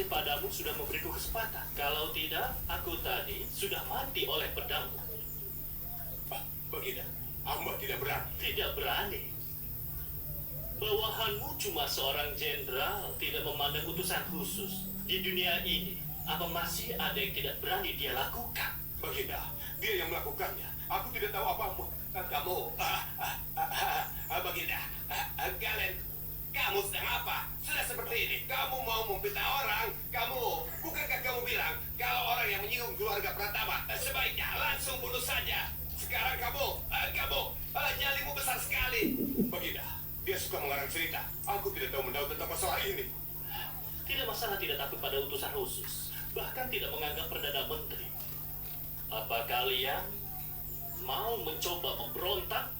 padamu sudah memberiku kesempatan. Kalau tidak, aku tadi sudah mati oleh pedangmu. Baginda, hamba tidak berani. Tidak berani. Bawahanmu cuma seorang jenderal, tidak memandang utusan khusus. Di dunia ini, apa masih ada yang tidak berani dia lakukan? Baginda, dia yang melakukannya. Aku tidak tahu apa-apa. Kamu, Baginda, Galen, kamu sedang apa? Sudah seperti ini, kamu mau memfitnah orang. Bukankah kamu bilang kalau orang yang menyinggung keluarga Pratama sebaiknya langsung bunuh saja? Sekarang kamu, nyalimu besar sekali. Baginda, dia suka mengarang cerita. Aku tidak tahu mendapat tentang masalah ini. Tidak masalah tidak takut pada utusan khusus, bahkan tidak menganggap Perdana Menteri. Apa kalian mau mencoba memberontak?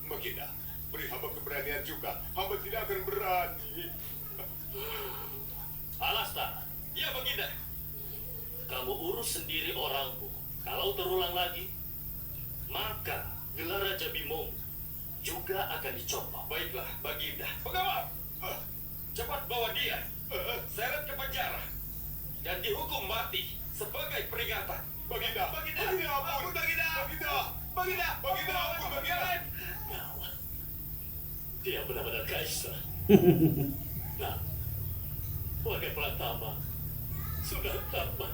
Baginda, beri hamba keberanian juga. Hamba tidak akan berani. Alastar, Ya, Baginda. kamu urus sendiri orangmu. Kalau terulang lagi, maka gelar Raja Bimo juga akan dicopot. Baiklah, Baginda. Pengawal, cepat bawa dia, seret ke penjara, dan dihukum mati sebagai peringatan. Baginda, ampun, Baginda, ampun, Baginda. Gawat. Dia benar-benar kaisar. Nah, warga Pratama sudah tamat.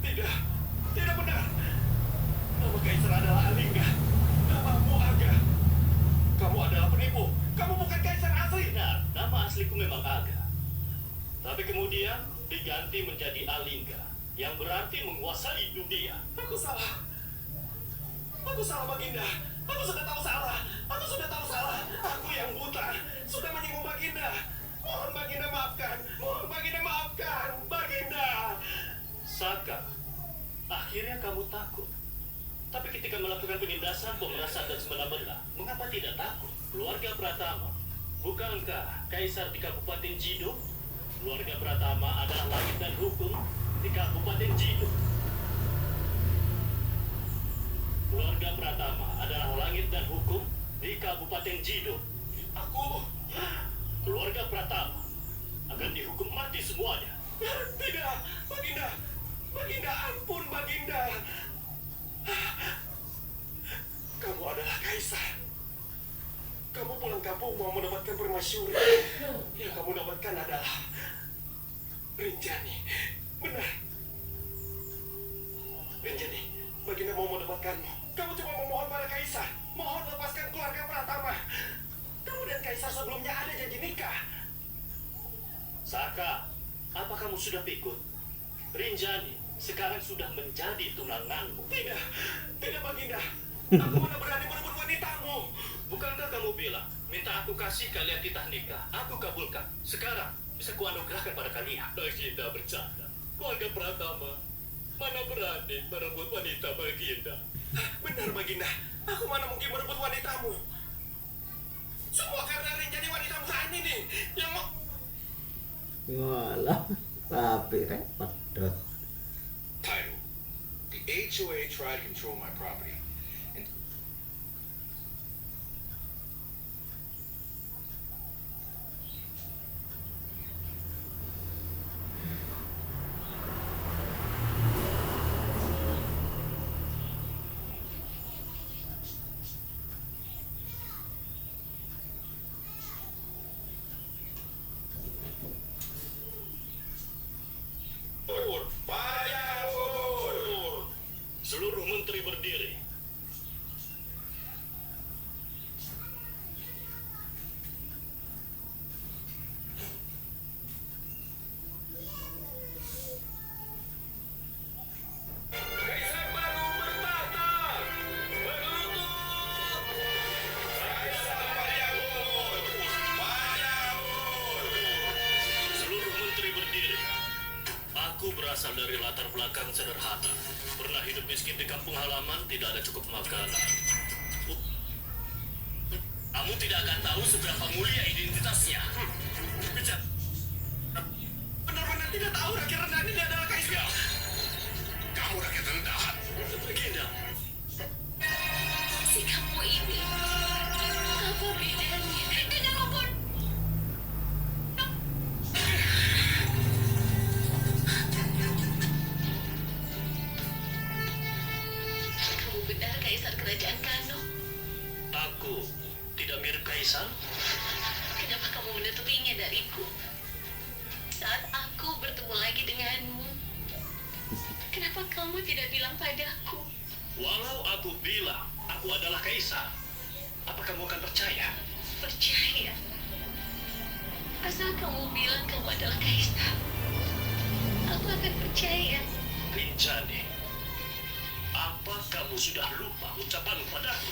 Tidak benar. Nama kaisar adalah Alingga. Namamu Aga. Kamu adalah penipu. Kamu bukan kaisar asli. Nah, nama asliku memang Aga. Tapi kemudian diganti menjadi Alingga, yang berarti menguasai dunia. Aku salah, Baginda. Aku sudah tahu salah. Aku yang buta, sudah menyinggung Baginda. Mohon Baginda maafkan. Baginda. Saka, akhirnya kamu takut. Tapi ketika melakukan penindasan, pemerasan dan semena-mena, mengapa tidak takut? Keluarga Pratama, bukankah kaisar di Kabupaten Jido? Keluarga Pratama adalah langit dan hukum di Kabupaten Jido. Keluarga Pratama adalah langit dan hukum di Kabupaten Jido. Keluarga Pratama akan dihukum mati semuanya. Tidak, Baginda. Baginda, ampun, Baginda. Kamu adalah kaisar. Kamu pulang kampung mau mendapatkan permasyuri. Yang kamu dapatkan adalah Rinjani. Benar. Rinjani, Baginda mau mendapatkanmu. Kamu cuma memohon pada kaisar. Mohon lepaskan keluarga Pratama. Kamu dan kaisar sebelumnya ada janji nikah. Saka, apa kamu sudah pikun? Rinjani sekarang sudah menjadi tunanganmu. Tidak, Baginda. Aku mana berani merebut wanitamu. Bukankah kamu bilang, minta aku kasih kalian titah nikah? Aku kabulkan. Sekarang bisa kuanugerahkan pada kalian. Baginda bercanda. Keluarga Pratama mana berani merebut wanita Baginda? Benar, Baginda. Aku mana mungkin merebut wanitamu. Semua karena Rinjani wanitamu saat ini yang mau... Walah, tapi repot dot. Title: The HOA tried to control my property. And Seluruh menteri berdiri. Kaisar baru bertahta. Berlutut. Kaisar Pajagur. Seluruh menteri berdiri. Aku berasal dari latar belakang sederhana. Pernah hidup miskin di kampung halaman, tidak ada cukup makanan. Kamu tidak akan tahu seberapa mulia identitasnya. Bicara. Benar-benar tidak tahu rakyat rendahan ini adalah kaisar. kamu rakyat rendahan. Baginda, Sikapmu ini apa bedanya dengan membunuh diriku. Saat aku bertemu lagi denganmu, kenapa kamu tidak bilang padaku? Walau aku bilang aku adalah kaisar, apa kamu akan percaya? Percaya. Asal kamu bilang kamu adalah kaisar, aku akan percaya. Rinjani, apa kamu sudah lupa ucapanmu padaku?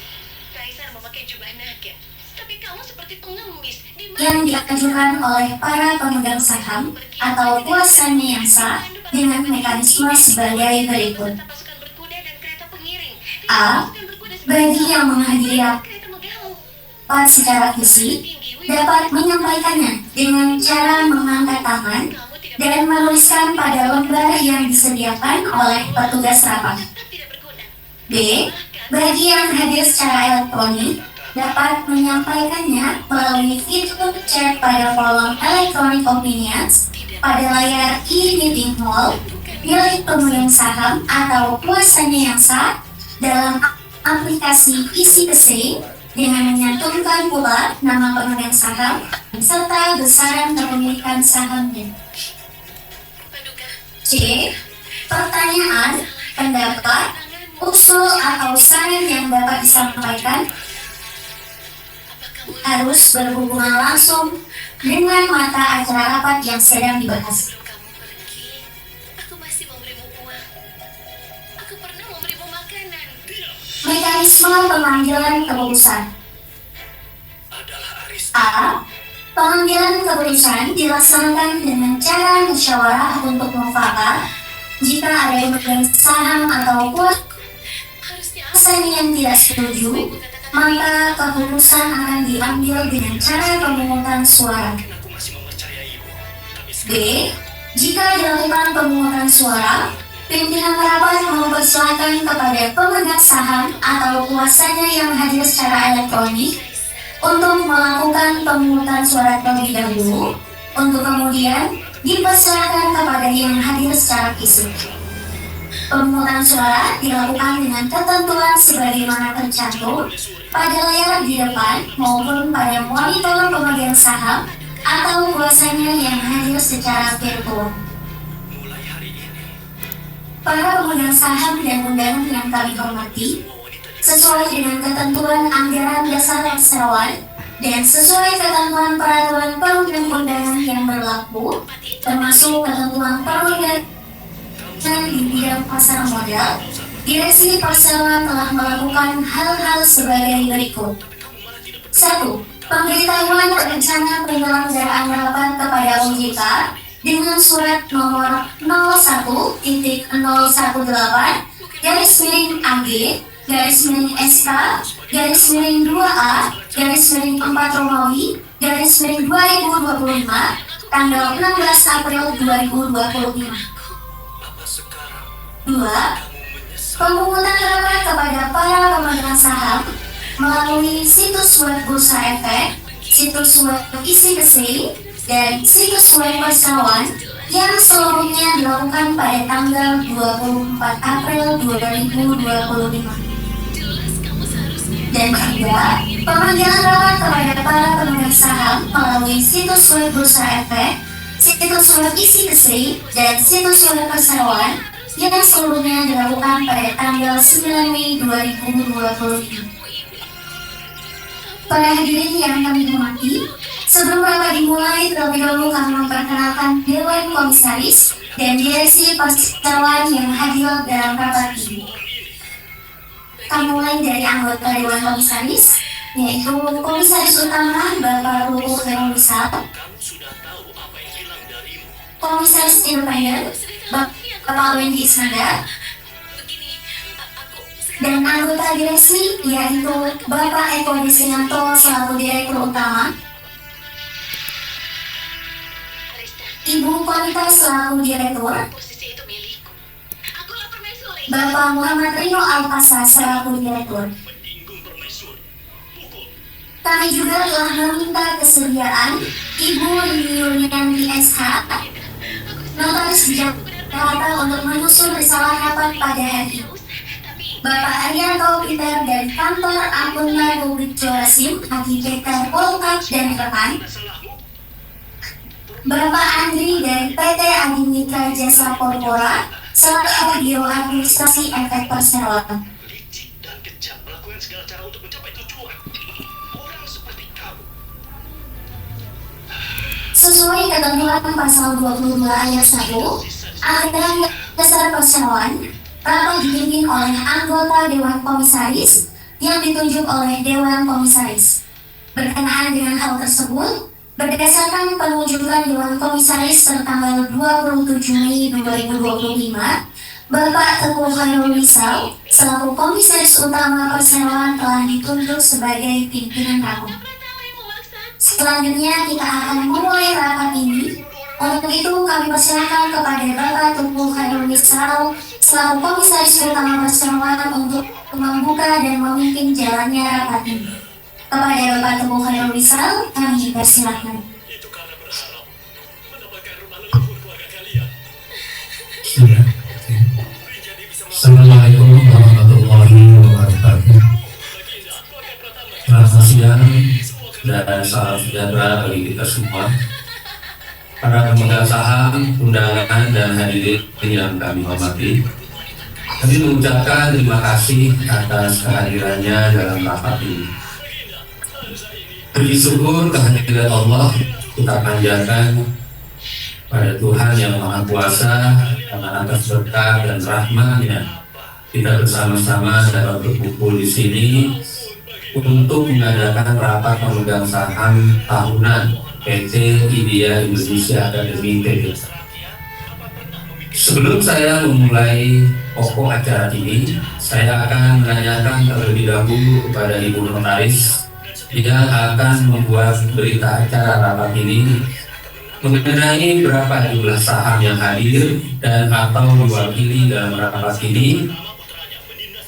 Kaisar memakai jubah naga, tapi kamu seperti pengemis di mana yang diajukan oleh para pemegang saham atau kuasanya yang sah dengan mekanisme sebagai berikut. serta pasukan berkuda dan kereta pengiring. A. Pasukan berkuda Bagi yang menghadiri kereta megahmu. rapat secara fisik dapat menyampaikannya dengan cara mengangkat tangan dan menuliskan pada lembar yang disediakan oleh petugas rapat. Tetap tidak berguna. B. Bagi yang hadir secara elektronik dapat menyampaikannya melalui fitur chat pada kolom electronic opinions pada layar e-meeting hall milik pemegang saham atau kuasanya yang sah dalam aplikasi isi dengan menyantumkan pula nama pemegang saham serta besaran kepemilikan sahamnya. Paduka, C. Pertanyaan, pendapat, usul atau saran yang dapat disampaikan apa kamu harus berhubungan langsung dengan mata acara rapat yang sedang dibahas. sebelum kamu pergi, aku masih memberimu uang. Aku pernah memberimu makanan. Mekanisme pemanggilan keputusan. Adalah Aris. A. Pemanggilan keputusan dilaksanakan dengan cara musyawarah untuk mufakat jika ada yang pemegang saham atau Harusnya aku kuasanya yang tidak setuju, maka keputusan akan diambil dengan cara pemungutan suara. Aku masih mempercayaimu, tapi B. Jika dilakukan pemungutan suara, pimpinan rapat mempersilahkan kepada pemegang saham atau kuasanya yang hadir secara elektronik untuk melakukan pemungutan suara terlebih dahulu, untuk kemudian dipersilakan kepada yang hadir secara fisik. Pemungutan suara dilakukan dengan ketentuan sebagaimana tercantum pada layar di depan maupun pada monitor pemegang saham atau kuasanya yang hadir secara virtual. mulai hari ini, Para pemegang saham dan undangan yang kami hormati, sesuai dengan ketentuan anggaran dasar perseroan dan sesuai ketentuan peraturan perundang-undangan yang berlaku, termasuk ketentuan perundangan di bidang pasar modal, Direksi Persela telah melakukan hal-hal sebagai berikut. 1. Pemberitahuan rencana penyelenggaraan rapat kepada OJK dengan surat nomor 01-001-AG-SK-2A-4 Romawi -2025 tanggal 16 April 2025. apa sekarang 2. Pemungutan rapat kepada para pemegang saham melalui situs web Bursa Efek, situs web isi dan situs web perseroan yang seluruhnya dilakukan pada tanggal 24 April 2025. jelas kamu seharusnya. Dan 3. Pemanggilan rapat kepada para pemegang saham melalui situs web Bursa Efek, situs web isi dan situs web perseroan yang seluruhnya dilakukan pada tanggal 9 Mei 2025. Para hadirin yang kami hormati, sebelum rapat dimulai, terlebih dahulu kami memperkenalkan Dewan Komisaris dan Direksi Perseroan yang hadir dalam rapat ini. Kami mulai dari anggota Dewan Komisaris, yaitu Komisaris Utama Bapak Luhur Herowisal, kamu sudah tahu apa yang hilang darimu. Komisaris Independen Bapak Wendy Isnanda, Begini, aku dan anggota direksi yaitu Bapak Eko Desianto selaku Direktur Utama, Arista, Ibu Konita selaku Direktur, posisi itu milikku. Akulah permaisuri. Bapak Muhammad Rino Alpasa selaku Direktur. Menyinggung permaisuri. Pukul. Kami juga telah meminta kesediaan Ibu Lili Yulianti SH, Notaris di Jakarta untuk menyusun risalah rapat pada hari ini. Bapak Arianto Peter dari Kantor Akuntan Publik Jawa Sim, Haji Peter Polkap dan rekan, Salahmu. Bapak Andri dari PT Adi Mitra Jasa Corpora selaku Biro Administrasi Efek Perseroan. Licik dan kejam melakukan segala cara untuk mencapai tujuan. Orang seperti kamu. Sesuai ketentuan pasal 22 ayat 1 Anggaran Dasar Perseroan, rapat dipimpin oleh anggota Dewan Komisaris yang ditunjuk oleh Dewan Komisaris. Berkenaan dengan hal tersebut, berdasarkan penunjukan Dewan Komisaris tertanggal 27 Mei 2025, Bapak Teguh Khairul Risau selaku Komisaris Utama Perseroan telah ditunjuk sebagai pimpinan rapat. Selanjutnya kita akan memulai rapat ini. Untuk itu kami persilakan kepada Bapak Teguh Khairul Risau selaku Komisaris Utama Perseroan untuk membuka dan memimpin jalannya rapat ini. Kepada Bapak Teguh Khairul Risau, kami persilakan. Itu karena berharap mendapatkan rumah leluhur keluarga kalian. Sudah. Jadi bisa Assalamualaikum warahmatullahi wabarakatuh. Baginda, keluarga Pratama. Selamat siang dan salam sejahtera bagi kita semua. Para pemegang saham, undangan dan hadirin yang kami hormati, kami mengucapkan terima kasih atas kehadirannya dalam rapat ini. Puji syukur kehadiran Allah kita panjatkan pada Tuhan yang Maha Kuasa karena atas berkah dan rahmat-Nya kita bersama-sama dapat berkumpul di sini untuk mengadakan rapat pemegang saham tahunan PT Idea Indonesia Academy Tbk. Sebelum saya memulai pokok acara ini, saya akan menanyakan terlebih dahulu kepada Ibu Notaris yang akan membuat berita acara rapat ini mengenai berapa jumlah saham yang hadir dan atau diwakili dalam rapat ini,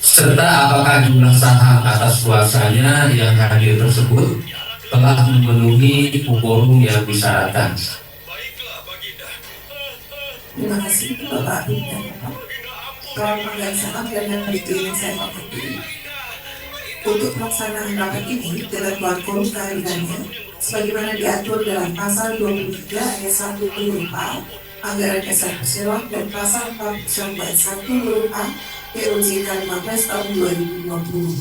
serta apakah jumlah saham atas kuasanya yang hadir tersebut telah memenuhi quorum yang disyaratkan. Terima kasih Bapak Ibu dan Bapak. Para pemegang saham dan hadirin yang saya hormati, untuk pelaksanaan rapat ini ketentuan quorum kehadirannya sebagaimana diatur dalam pasal 23 ayat 1 huruf A Anggaran Dasar Perseroan dan pasal 49 ayat 1 huruf A POJK 15 tahun 2020.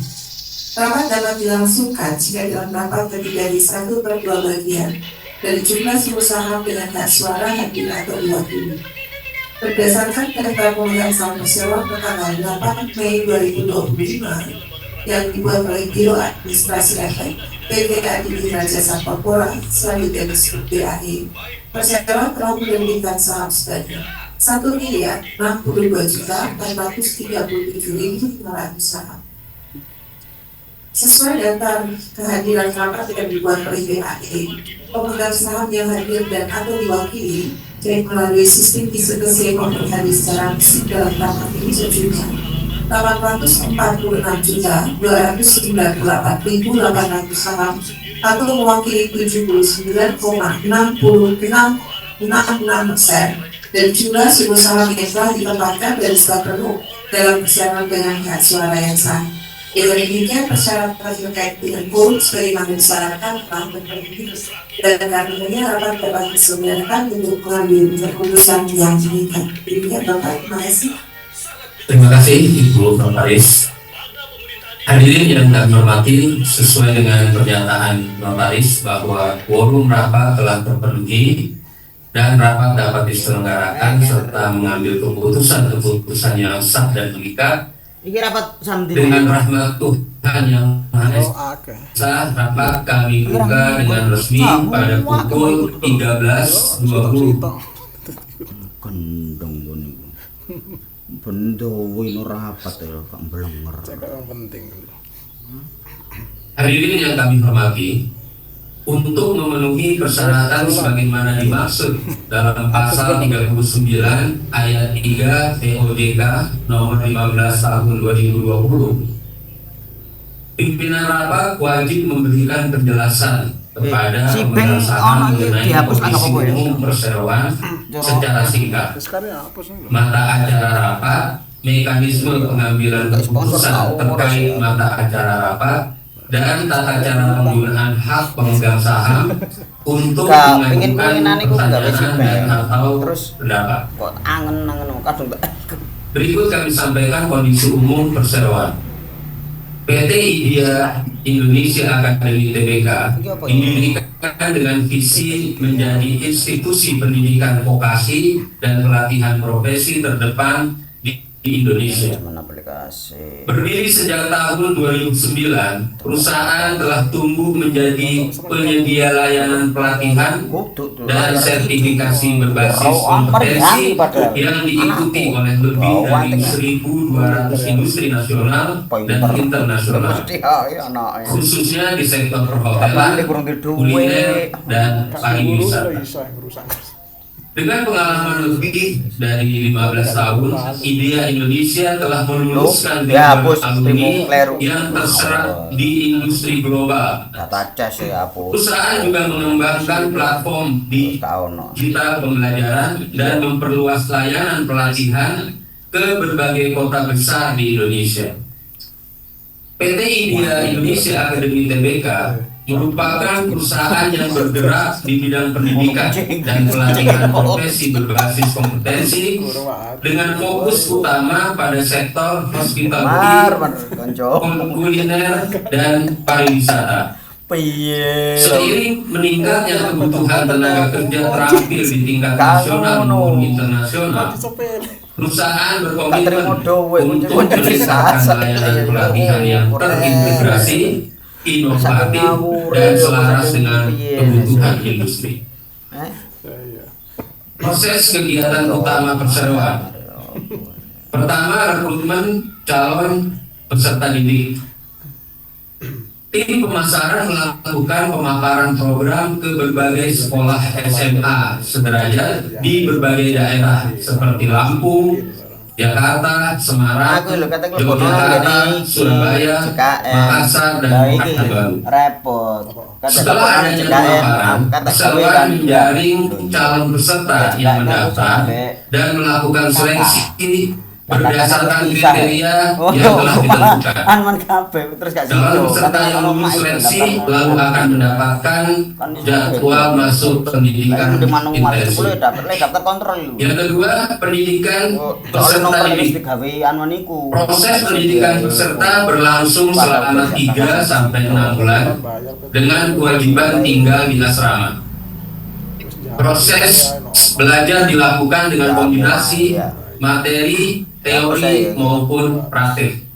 Rapat dapat dilangsungkan jika dalam rapat terdiri dari 1/2 bagian dari jumlah seluruh saham dengan hak suara hadir atau diwakili. Berdasarkan ketentuan pemegang saham Perseroan tanggal 8 Mei 2025 yang dibuat oleh Biro Administrasi Efek PT Adi Mitra Jasa Corpora selanjutnya disebut BAE, Perseroan telah menerbitkan saham sebanyak 1.062.437.500 saham. Sesuai daftar kehadiran rapat yang dibuat oleh BAE, pemegang saham yang hadir dan atau diwakili baik melalui sistem diskresi komprehensif secara fisik dalam rapat ini sejumlah 804.298.800 saham atau mewakili 79,66% dan jumlah seluruh saham yang telah ditempatkan dan sudah penuh dalam persiapan dengan hak suara yang sah. Dengan demikian persyaratan terkait dengan quorum sebagaimana disyaratkan telah terpenuhi dan karenanya rapat dapat diselenggarakan untuk mengambil keputusan yang diinginkan. Demikian Bapak, terima kasih. Terima kasih Ibu Notaris. Hadirin yang kami hormati, sesuai dengan pernyataan Notaris bahwa quorum rapat telah terpenuhi dan rapat dapat diselenggarakan serta mengambil keputusan yang sah dan mengikat. Iki rapat samedi Dengan rahmat Tuhan yang Maha Esa, rapat kami buka dengan resmi pada pukul 13.20. kendong niku. Bendo wino rapat ya kok mblenger. Hadirin yang kami hormati, untuk memenuhi persyaratan sebagaimana dimaksud dalam pasal 39 ayat 3 POJK nomor 15 tahun 2020, pimpinan rapat wajib memberikan penjelasan kepada pemegang saham mengenai kondisi umum perseroan secara singkat, mata acara rapat, mekanisme pengambilan keputusan terkait mata acara rapat, dan tata cara penggunaan hak pemegang saham untuk pengen-pengenan iku gawe pertanyaan dan atau terus pendapat. kok angen-angen kadung Berikut kami sampaikan kondisi umum perseroan. PT IDIA Indonesia Akademi TBK didirikan dengan visi menjadi institusi pendidikan vokasi dan pelatihan profesi terdepan di Indonesia. aplikasi. Berdiri sejak tahun 2009, perusahaan telah tumbuh menjadi penyedia layanan pelatihan dan sertifikasi berbasis kompetensi yang diikuti oleh lebih dari 1.200 industri nasional dan internasional, khususnya di sektor perhotelan, kuliner, dan pariwisata. Dengan pengalaman lebih dari 15 tahun, IDIA Indonesia telah meluluskan alumni yang terserap di industri global. Perusahaan juga mengembangkan platform digital pembelajaran dan memperluas layanan pelatihan ke berbagai kota besar di Indonesia. PT IDIA Indonesia Akademi TBK merupakan perusahaan yang bergerak di bidang pendidikan dan pelatihan profesi berbasis kompetensi dengan fokus utama pada sektor hospitality, kuliner, dan pariwisata. Seiring meningkatnya kebutuhan tenaga kerja terampil di tingkat nasional maupun internasional, perusahaan berkomitmen untuk menyediakan layanan pelatihan yang terintegrasi, inovatif, dan selaras dengan kebutuhan industri. Proses kegiatan utama perseroan. Pertama, rekrutmen calon peserta didik. Tim pemasaran melakukan pemaparan program ke berbagai sekolah SMA sederajat di berbagai daerah seperti Lampung, Jakarta, Semarang, Yogyakarta, Surabaya, Makassar, dan Pekanbaru. Setelah adanya pemaparan, perseroan menjaring calon peserta yang mendaftar dan melakukan seleksi berdasarkan kriteria yang telah ditentukan. Calon peserta yang lulus seleksi lalu akan mendapatkan jadwal masuk pendidikan intensif. Yang kedua, pendidikan peserta didik. Proses pendidikan peserta berlangsung selama 3 sampai 6 bulan dengan kewajiban tinggal di asrama. Proses belajar dilakukan dengan kombinasi materi, teori maupun praktik.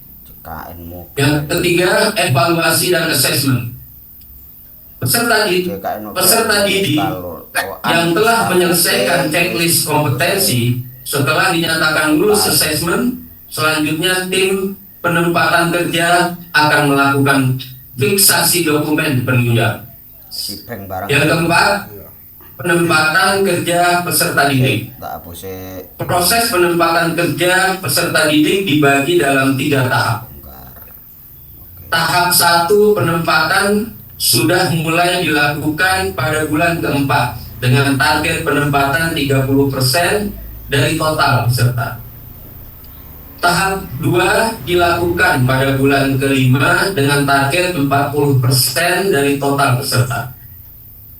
Yang ketiga, evaluasi dan assessment. Peserta didik yang telah menyelesaikan checklist kompetensi setelah dinyatakan lulus assessment, selanjutnya tim penempatan kerja akan melakukan fiksasi dokumen penunjang. Yang keempat, penempatan kerja peserta didik. Proses penempatan kerja peserta didik dibagi dalam 3 tahap. Tahap 1 penempatan sudah mulai dilakukan pada bulan keempat dengan target penempatan 30% dari total peserta. Tahap 2 dilakukan pada bulan kelima dengan target 40% dari total peserta.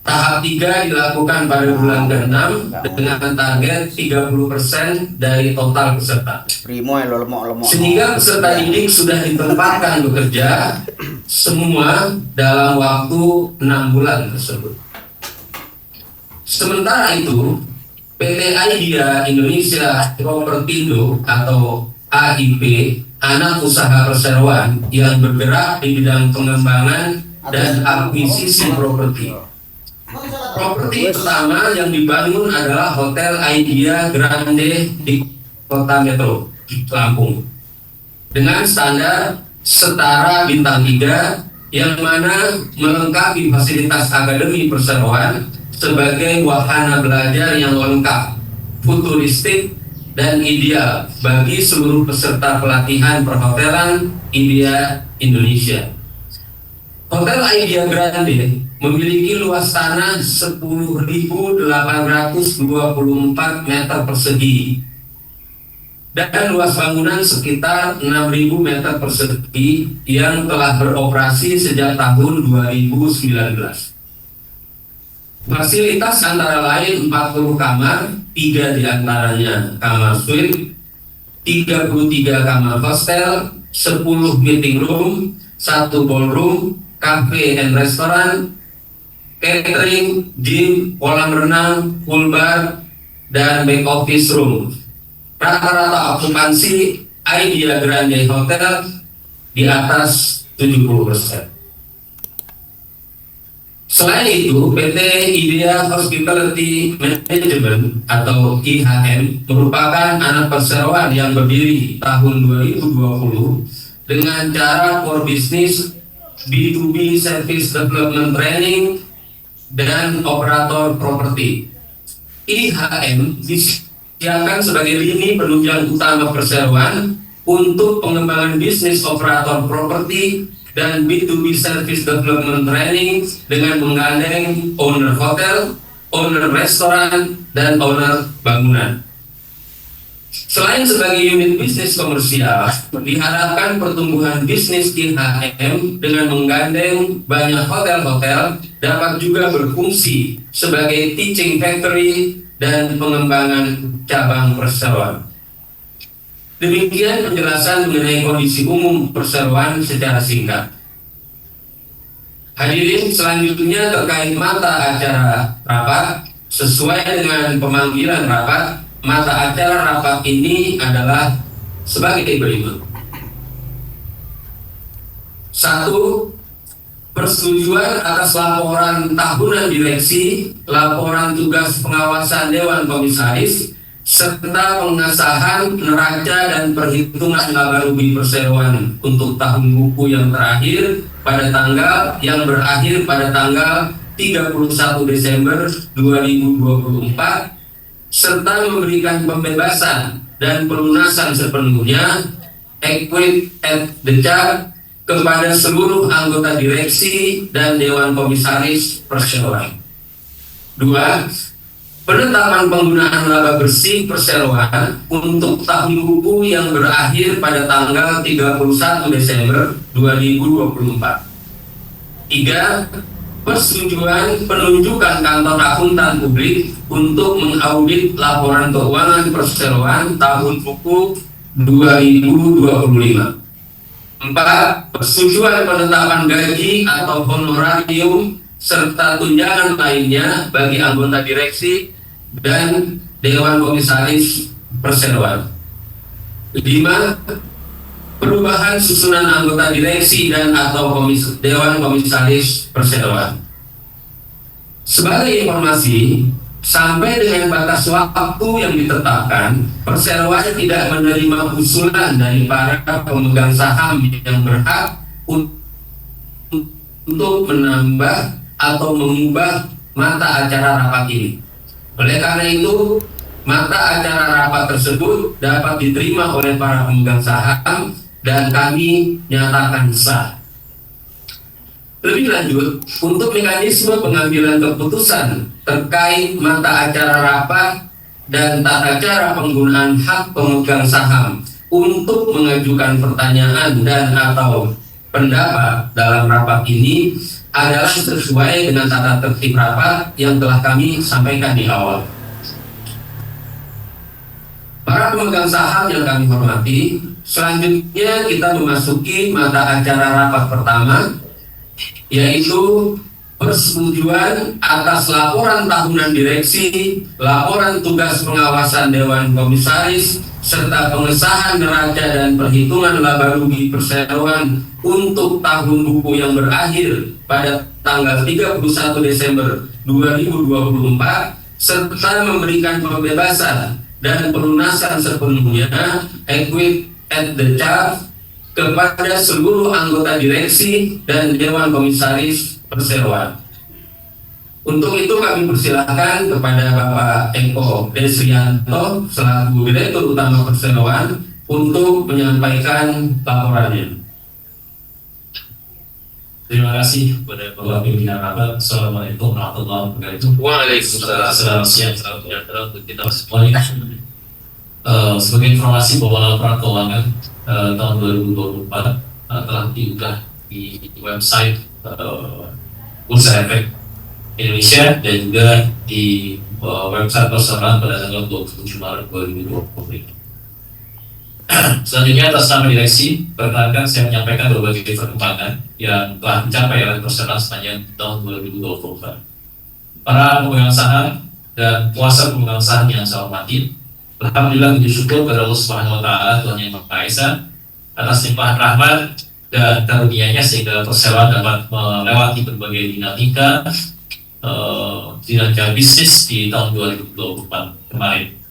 Tahap 3 dilakukan pada bulan ke-6 dengan target 30% dari total peserta. Sehingga peserta didik sudah ditempatkan bekerja semua dalam waktu 6 bulan tersebut. Sementara itu, PT IDIA Indonesia Propertindo atau AIP, anak usaha perseroan yang bergerak di bidang pengembangan dan akuisisi properti. Properti pertama yang dibangun adalah Hotel IDIA Grande di Kota Metro, Lampung, dengan standar setara bintang 3 yang mana melengkapi fasilitas akademi perseroan sebagai wahana belajar yang lengkap, futuristik, dan ideal bagi seluruh peserta pelatihan perhotelan IDIA Indonesia. Hotel IDIA Grande memiliki luas tanah 10.824 meter persegi dan luas bangunan sekitar 6.000 meter persegi yang telah beroperasi sejak tahun 2019. Fasilitas antara lain 40 kamar, 3 diantaranya kamar suite, 33 kamar hostel, 10 meeting room, 1 ballroom, cafe and restoran, catering, gym, kolam renang, pool bar, dan back office room. Rata-rata okupansi Idea Grande Hotel di atas 70%. Selain itu, PT Idea Hospitality Management atau IHM merupakan anak perseroan yang berdiri tahun 2020 dengan cara core business B2B Service Development Training dan operator properti. IHM disiapkan sebagai lini penunjang utama perseroan untuk pengembangan bisnis operator properti dan B2B Service Development Training dengan menggandeng owner hotel, owner restoran, dan owner bangunan. Selain sebagai unit bisnis komersial, diharapkan pertumbuhan bisnis IHM dengan menggandeng banyak hotel-hotel dapat juga berfungsi sebagai teaching factory dan pengembangan cabang perseroan. Demikian penjelasan mengenai kondisi umum perseroan secara singkat. Hadirin, selanjutnya terkait mata acara rapat, sesuai dengan pemanggilan rapat, mata acara rapat ini adalah sebagai berikut. 1. Persetujuan atas laporan tahunan direksi, laporan tugas pengawasan Dewan Komisaris, serta pengesahan neraca dan perhitungan laba rugi perseroan untuk tahun buku yang berakhir pada tanggal 31 Desember 2024, serta memberikan pembebasan dan pelunasan sepenuhnya equity at the chart kepada seluruh anggota direksi dan Dewan Komisaris perseroan. 2. Penetapan penggunaan laba bersih perseroan untuk tahun buku yang berakhir pada tanggal 31 Desember 2024. 3. Persetujuan penunjukan kantor akuntan publik untuk mengaudit laporan keuangan perseroan tahun buku 2025. 4. Persetujuan penetapan gaji atau honorarium serta tunjangan lainnya bagi anggota direksi dan Dewan Komisaris perseroan. 5. Perubahan susunan anggota direksi dan atau Dewan Komisaris perseroan. Sebagai informasi, sampai dengan batas waktu yang ditetapkan, perseroan tidak menerima usulan dari para pemegang saham yang berhak untuk menambah atau mengubah mata acara rapat ini. Oleh karena itu, mata acara rapat tersebut dapat diterima oleh para pemegang saham dan kami nyatakan sah. Lebih lanjut, untuk mekanisme pengambilan keputusan terkait mata acara rapat dan tata cara penggunaan hak pemegang saham untuk mengajukan pertanyaan dan atau pendapat dalam rapat ini adalah sesuai dengan tata tertib rapat yang telah kami sampaikan di awal. Para pemegang saham yang kami hormati, selanjutnya kita memasuki mata acara rapat pertama, yaitu persetujuan atas laporan tahunan direksi, laporan tugas pengawasan Dewan Komisaris, serta pengesahan neraca dan perhitungan laba rugi perseroan untuk tahun buku yang berakhir pada tanggal 31 Desember 2024, serta memberikan pembebasan dan pelunasan sepenuhnya equity at the chart kepada seluruh anggota direksi dan Dewan Komisaris perseroan. Untuk itu kami persilahkan kepada Bapak Eko Desrianto selaku Direktur Utama Perseroan untuk menyampaikan laporannya. Terima kasih kepada Bapak Pimpinan Rapat. Assalamualaikum warahmatullahi wabarakatuh. Waalaikumsalam. Selamat siang, salam sejahtera untuk kita semuanya. Sebagai informasi bahwa laporan keuangan tahun 2024 telah diunggah di website Bursa Efek Indonesia dan juga di website perseroan pada tanggal 27 Maret 2020. Selanjutnya atas nama direksi, perkenalkan saya menyampaikan berbagai perkembangan yang telah dicapai oleh perseroan sepanjang tahun 2024. Para pemegang saham dan kuasa pemegang saham yang saya hormati, alhamdulillah puji syukur kepada Allah Subhanahu wa taala Tuhan Yang Maha Esa atas limpahan rahmat dan karunia-Nya sehingga perseroan dapat melewati berbagai dinamika bisnis di tahun 2024 kemarin.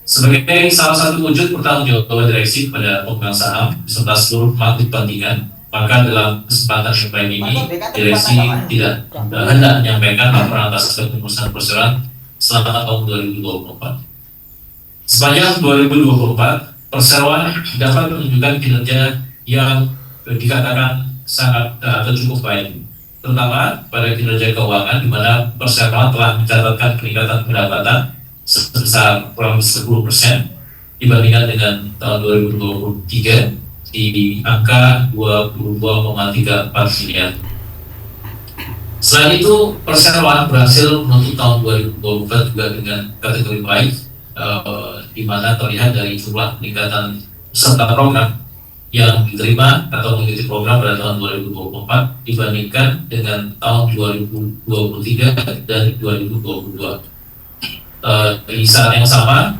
Sebagai salah satu wujud pertanggungjawaban direksi kepada pemegang saham beserta seluruh pemangku kepentingan, maka dalam kesempatan yang baik ini, direksi tidak hendak menyampaikan laporan atas kepengurusan perseroan selama tahun 2024. Sepanjang 2024, perseroan dapat menunjukkan kinerja yang dikatakan sangat atau cukup baik, terutama pada kinerja keuangan, di mana perseroan telah mencatatkan peningkatan pendapatan sebesar kurang lebih 10% dibandingkan dengan tahun 2023 di angka 22,34 miliar. Selain itu, perseroan berhasil menutup tahun 2024 juga dengan kategori baik, di mana terlihat dari jumlah peningkatan peserta program yang diterima atau mengikuti program pada tahun 2024 dibandingkan dengan tahun 2023 dan 2022. Di saat yang sama,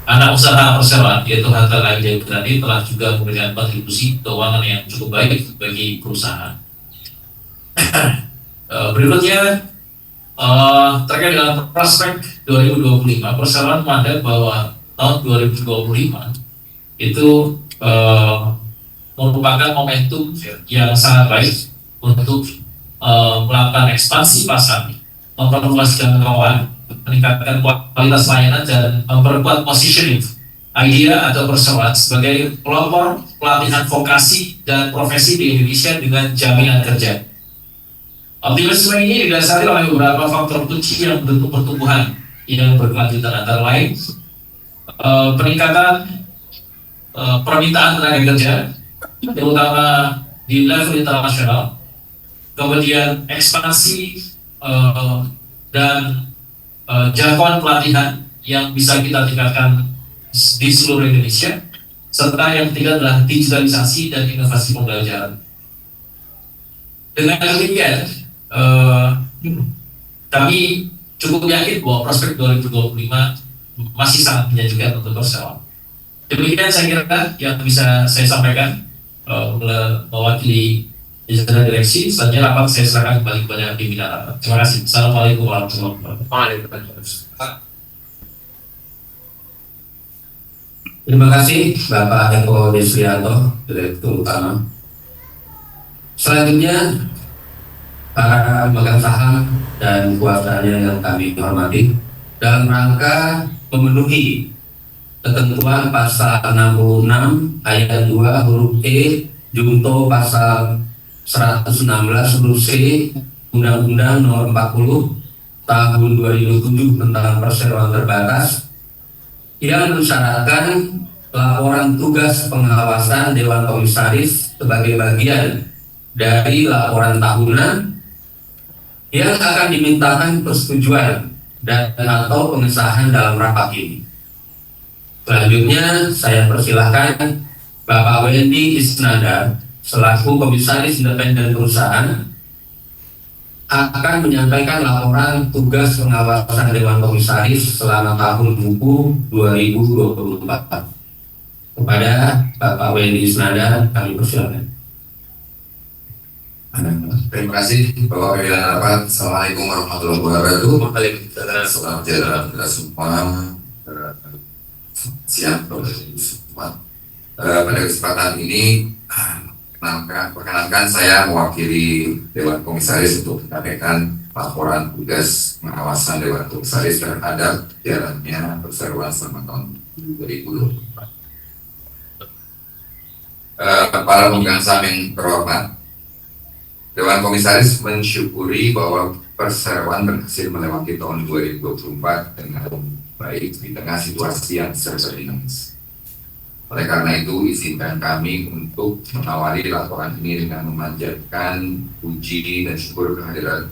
anak usaha perseroan yaitu Hatta Lain Berani telah juga memberikan kontribusi keuangan yang cukup baik bagi perusahaan. Berikutnya, terkait dengan prospek 2025, perseroan memandang bahwa tahun 2025 itu merupakan momentum yang sangat baik untuk melakukan ekspansi pasar, memperluas jangkauan, meningkatkan kualitas layanan, dan memperkuat positioning idea atau perseroan sebagai pelopor pelatihan vokasi dan profesi di Indonesia dengan jaminan kerja. Optimisme ini didasari oleh beberapa faktor kunci yang mendukung pertumbuhan yang berkelanjutan, antara lain peningkatan permintaan tenaga kerja, terutama di level internasional, kemudian ekspansi dan jangkauan pelatihan yang bisa kita tingkatkan di seluruh Indonesia, serta yang ketiga adalah digitalisasi dan inovasi pembelajaran. Dengan demikian, kami cukup yakin bahwa prospek 2025 masih sangat menjanjikan untuk perseroan. Demikian saya kira yang bisa saya sampaikan mewakili jajaran direksi. Selanjutnya rapat saya serahkan kembali kepada pimpinan rapat. Terima kasih. Assalamualaikum warahmatullahi wabarakatuh. Terima kasih Bapak Eko Desrianto, Direktur Utama. Selanjutnya, para pemegang saham dan kuasanya yang kami hormati, dalam rangka memenuhi ketentuan pasal 66 ayat 2 huruf E junto pasal 116 huruf C Undang-Undang Nomor 40 Tahun 2007 tentang perseroan terbatas, yang mensyaratkan laporan tugas pengawasan Dewan Komisaris sebagai bagian dari laporan tahunan yang akan dimintakan persetujuan dan atau pengesahan dalam rapat ini. Selanjutnya saya persilahkan Bapak Wendy Isnanda selaku Komisaris Independen Perusahaan akan menyampaikan laporan tugas pengawasan Dewan Komisaris selama tahun buku 2024. Kepada Bapak Wendy Isnanda kami persilakan. Terima kasih Bapak Pimpinan Rapat. Assalamualaikum warahmatullahi wabarakatuh. Waalaikumsalam. Selamat jalan kita semua. Siang semua. Pada kesempatan ini, perkenankan saya mewakili Dewan Komisaris untuk menyampaikan laporan tugas pengawasan Dewan Komisaris terhadap jalannya perseroan selama tahun 2024. Para pemegang saham yang terhormat, Dewan Komisaris mensyukuri bahwa perseroan berhasil melewati tahun 2024 dengan baik di tengah situasi yang serba dinamis. Oleh karena itu, izinkan kami untuk mengawali laporan ini dengan memanjatkan puji dan syukur kehadirat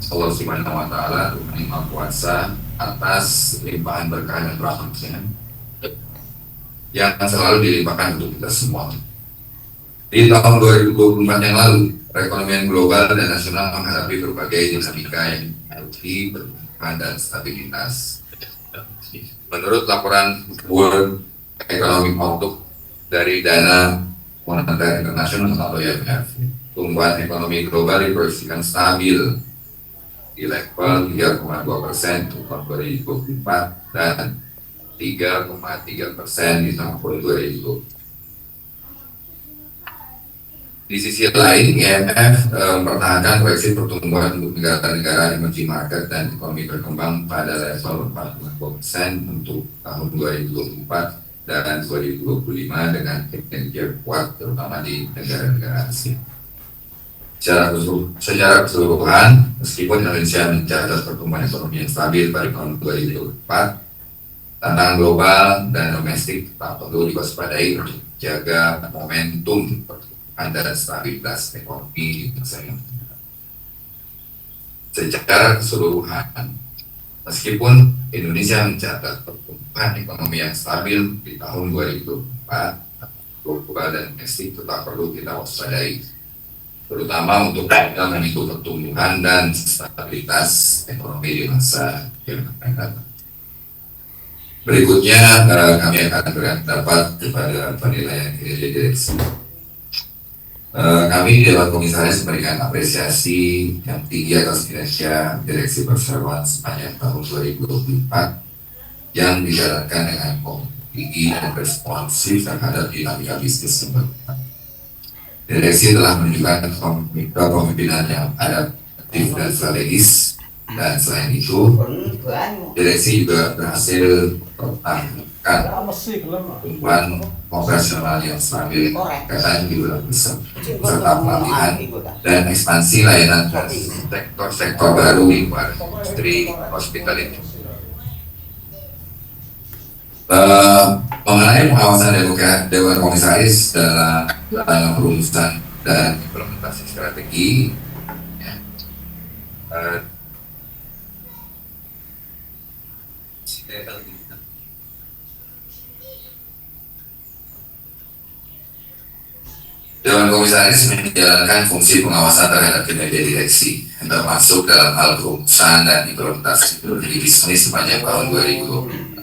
Allah Subhanahu wa Ta'ala, Tuhan yang Maha Kuasa, atas limpahan berkah dan rahmatnya yang selalu dilimpahkan untuk kita semua. Di tahun 2024 yang lalu, perekonomian global dan nasional menghadapi berbagai dinamika yang mempengaruhi pertumbuhan dan stabilitas. Menurut laporan World Economic Outlook dari Dana Moneter Internasional atau IMF, pertumbuhan ekonomi global diproyeksikan stabil di level 3,2% untuk tahun 2024 dan 3,3% di tahun 2020. Di sisi lain, IMF mempertahankan proyeksi pertumbuhan untuk negara-negara emerging market dan ekonomi berkembang pada level 4,2% untuk tahun 2024 dan 2025 dengan kinerja kuat terutama di negara-negara Asia. Secara keseluruhan, meskipun Indonesia mencatat pertumbuhan ekonomi yang stabil pada tahun 2024, tantangan global dan domestik tak perlu diwaspadai untuk jaga momentum dan stabilitas ekonomi di masa yang mendatang. Secara keseluruhan, meskipun Indonesia mencatat pertumbuhan ekonomi yang stabil di tahun 2024, global dan domestik tetap perlu kita waspadai, terutama untuk kita mengikuti pertumbuhan dan stabilitas ekonomi di masa yang akan datang. Berikutnya kami akan berikan pendapat kepada penilaian kinerja direksi. Kami Dewan Komisaris memberikan apresiasi yang tinggi atas kinerja Direksi Perseroan sepanjang tahun 2024 yang dijalankan dengan tinggi dan responsif terhadap dinamika bisnis yang berkembang. Direksi telah menunjukkan kepemimpinan yang adaptif dan strategis, dan selain itu, direksi juga berhasil mempertahankan pertumbuhan operasional yang stabil, kaitan juga serta pelatihan dan ekspansi layanan sektor baru di luar industri hospitality. Mengenai pengawasan Dewan Komisaris dalam perumusan dan implementasi strategi, Dewan Komisaris menjalankan fungsi pengawasan terhadap kinerja direksi, termasuk dalam hal perumusan dan implementasi strategi bisnis sepanjang tahun 2020.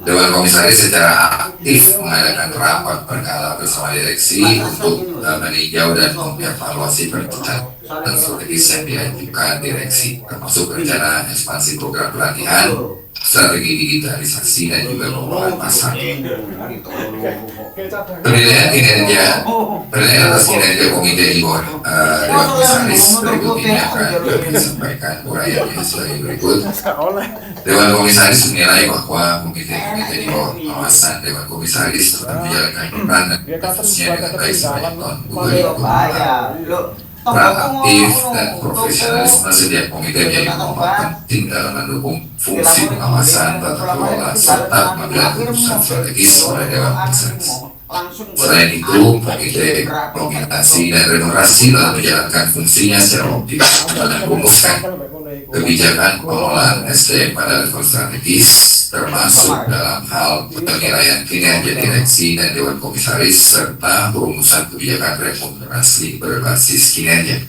Dewan Komisaris secara aktif mengadakan rapat berkala bersama direksi untuk meninjau dan mengevaluasi perencanaan dan strategis yang diajukan direksi, termasuk rencana ekspansi program pelatihan, strategi digitalisasi dan juga pengembangan pasar. Penilaian atas kinerja komite di bawah Dewan Komisaris berikut ini akan disampaikan uraiannya sebagai berikut. Dewan Komisaris menilai bahwa komite di bawah pengawasan Dewan Komisaris telah menjalankan peran dan fungsinya dengan baik sepanjang tahun 2024. Peran aktif dan profesionalisme setiap komite menjadi komponen penting dalam mendukung fungsi pengawasan tata kelola serta pengambilan keputusan strategis oleh Dewan Komisaris. Selain itu, komite nominasi dan remunerasi telah menjalankan fungsinya secara optimal dalam merumuskan kebijakan pengelolaan SDM pada level strategis, termasuk dalam hal penilaian kinerja direksi dan Dewan Komisaris serta perumusan kebijakan remunerasi berbasis kinerja.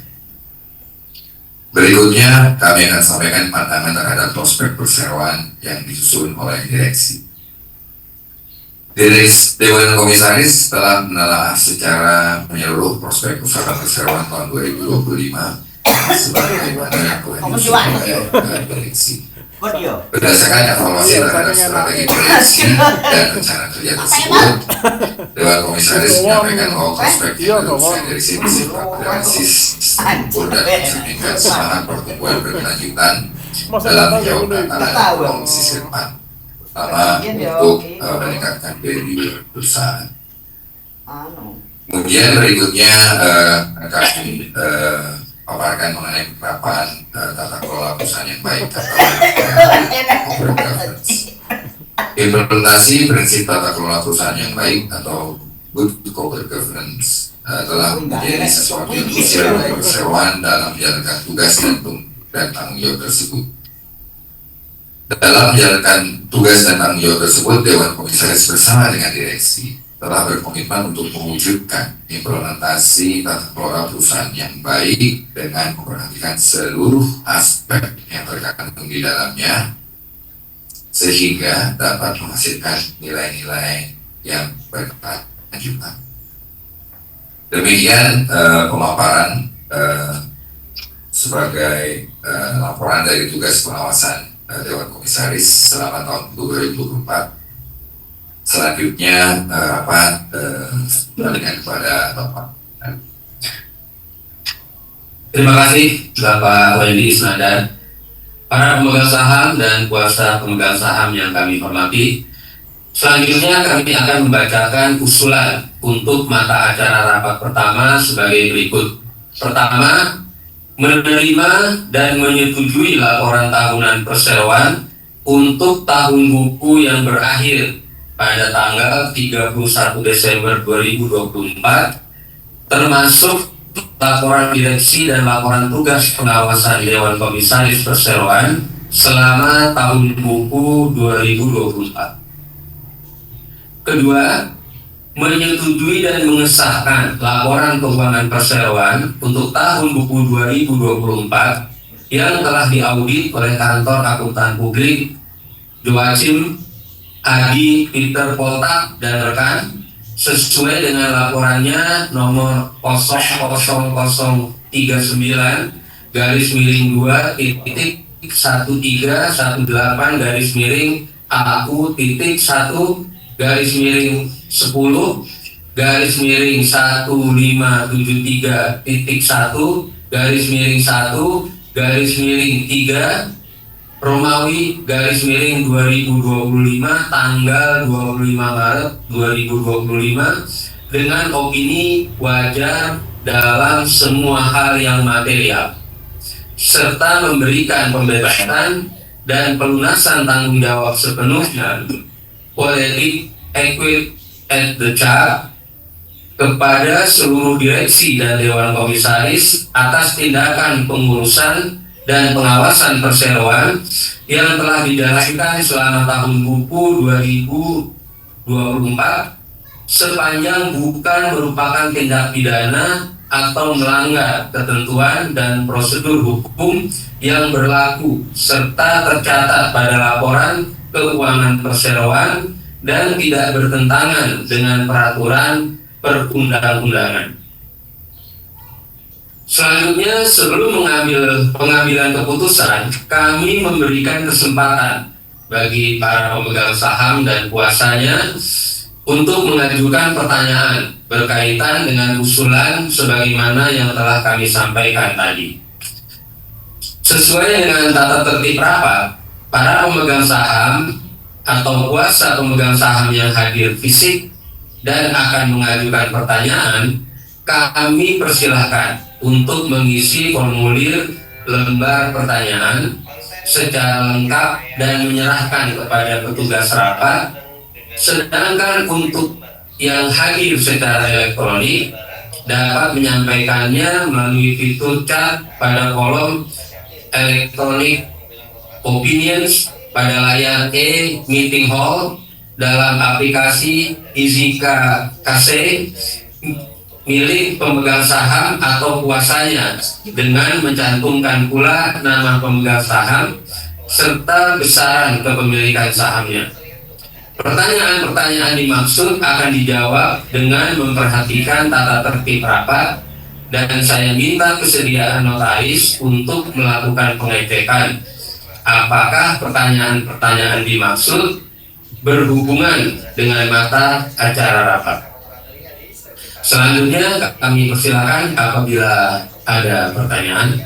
Berikutnya, kami akan sampaikan pandangan terhadap prospek perseroan yang disusun oleh direksi. Dewan Komisaris telah menelaah secara menyeluruh prospek usaha perseroan tahun 2025 sebagaimana yang telah disusun oleh direksi. Berdasarkan evaluasi terhadap strategi direksi dan rencana kerja tersebut, Dewan Komisaris menyampaikan bahwa prospek penerusan direksi bersifat realistis, struktur dan mencerminkan semangat pertumbuhan berkelanjutan dalam menjawab tantangan kondisi ke depan, pertama untuk meningkatkan value perusahaan. Kemudian berikutnya kami paparkan mengenai penerapan tata kelola perusahaan yang baik atau corporate governance. Implementasi prinsip tata kelola perusahaan yang baik atau good corporate governance telah menjadi sesuatu yang krusial bagi perseroan dalam menjalankan tugas dan dan tanggung jawab tersebut. Dalam menjalankan tugas dan tanggung jawab tersebut, Dewan Komisaris bersama dengan direksi telah berkomitmen untuk mewujudkan implementasi tata kelola perusahaan yang baik dengan memperhatikan seluruh aspek yang terkandung di dalamnya, sehingga dapat menghasilkan nilai-nilai yang berkelanjutan. Demikian pemaparan sebagai laporan dari tugas pengawasan Dewan Komisaris selama tahun 2024. Selanjutnya rapat dengan kepada Bapak. Terima kasih Bapak Wendy Isnandar. Para pemegang saham dan kuasa pemegang saham yang kami hormati, selanjutnya kami akan membacakan usulan untuk mata acara rapat pertama sebagai berikut. Pertama, menerima dan menyetujui laporan tahunan perseroan untuk tahun buku yang berakhir pada tanggal 31 Desember 2024, termasuk laporan direksi dan laporan tugas pengawasan Dewan Komisaris Perseroan selama tahun buku 2024. Kedua, menyetujui dan mengesahkan laporan keuangan perseroan untuk tahun buku 2024 yang telah diaudit oleh kantor akuntan publik Joachim Adi Peter Poltak dan rekan sesuai dengan laporannya nomor 0018-10-18-1-10-15-10-1-1-3 Romawi _2025 tanggal 25 Maret 2025 dengan opini wajar dalam semua hal yang material, serta memberikan pembebasan dan pelunasan tanggung jawab sepenuhnya politik equity at the chart kepada seluruh direksi dan Dewan Komisaris atas tindakan pengurusan dan pengawasan perseroan yang telah dijalankan selama tahun buku 2024 sepanjang bukan merupakan tindak pidana atau melanggar ketentuan dan prosedur hukum yang berlaku serta tercatat pada laporan keuangan perseroan dan tidak bertentangan dengan peraturan perundang-undangan. Selanjutnya, sebelum pengambilan keputusan, kami memberikan kesempatan bagi para pemegang saham dan kuasanya untuk mengajukan pertanyaan berkaitan dengan usulan sebagaimana yang telah kami sampaikan tadi. Sesuai dengan tata tertib rapat, para pemegang saham atau kuasa pemegang saham yang hadir fisik dan akan mengajukan pertanyaan, kami persilahkan untuk mengisi formulir lembar pertanyaan secara lengkap dan menyerahkan kepada petugas rapat. Sedangkan untuk yang hadir secara elektronik dapat menyampaikannya melalui fitur chat pada kolom elektronik opinions pada layar e-meeting hall dalam aplikasi Izika KC milik pemegang saham atau kuasanya dengan mencantumkan pula nama pemegang saham serta besaran kepemilikan sahamnya. Pertanyaan-pertanyaan dimaksud akan dijawab dengan memperhatikan tata tertib rapat dan saya minta kesediaan notaris untuk melakukan pengecekan apakah pertanyaan-pertanyaan dimaksud berhubungan dengan mata acara rapat. Selanjutnya kami persilakan apabila ada pertanyaan.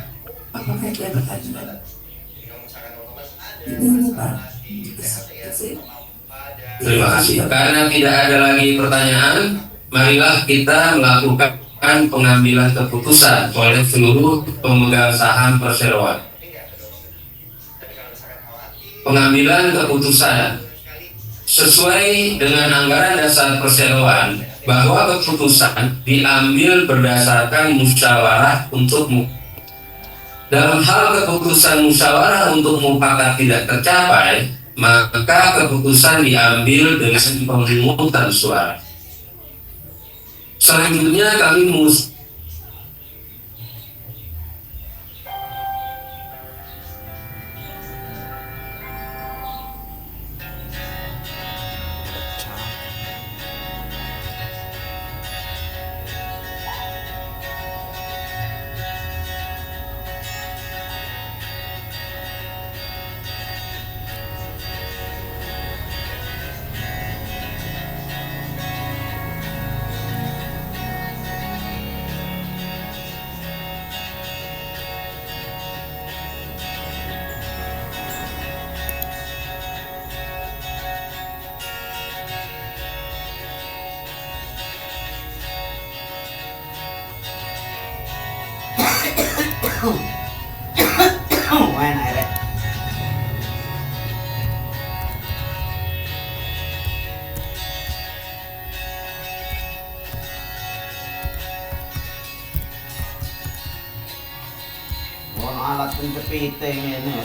Apakah ada pertanyaan? Terima kasih. Karena tidak ada lagi pertanyaan, marilah kita melakukan pengambilan keputusan oleh seluruh pemegang saham perseroan. Pengambilan keputusan sesuai dengan anggaran dasar perseroan bahwa keputusan diambil berdasarkan musyawarah untuk Dalam hal keputusan musyawarah untuk mufakat tidak tercapai, maka keputusan diambil dengan pemungutan suara. Selanjutnya kami alat penjepit ini.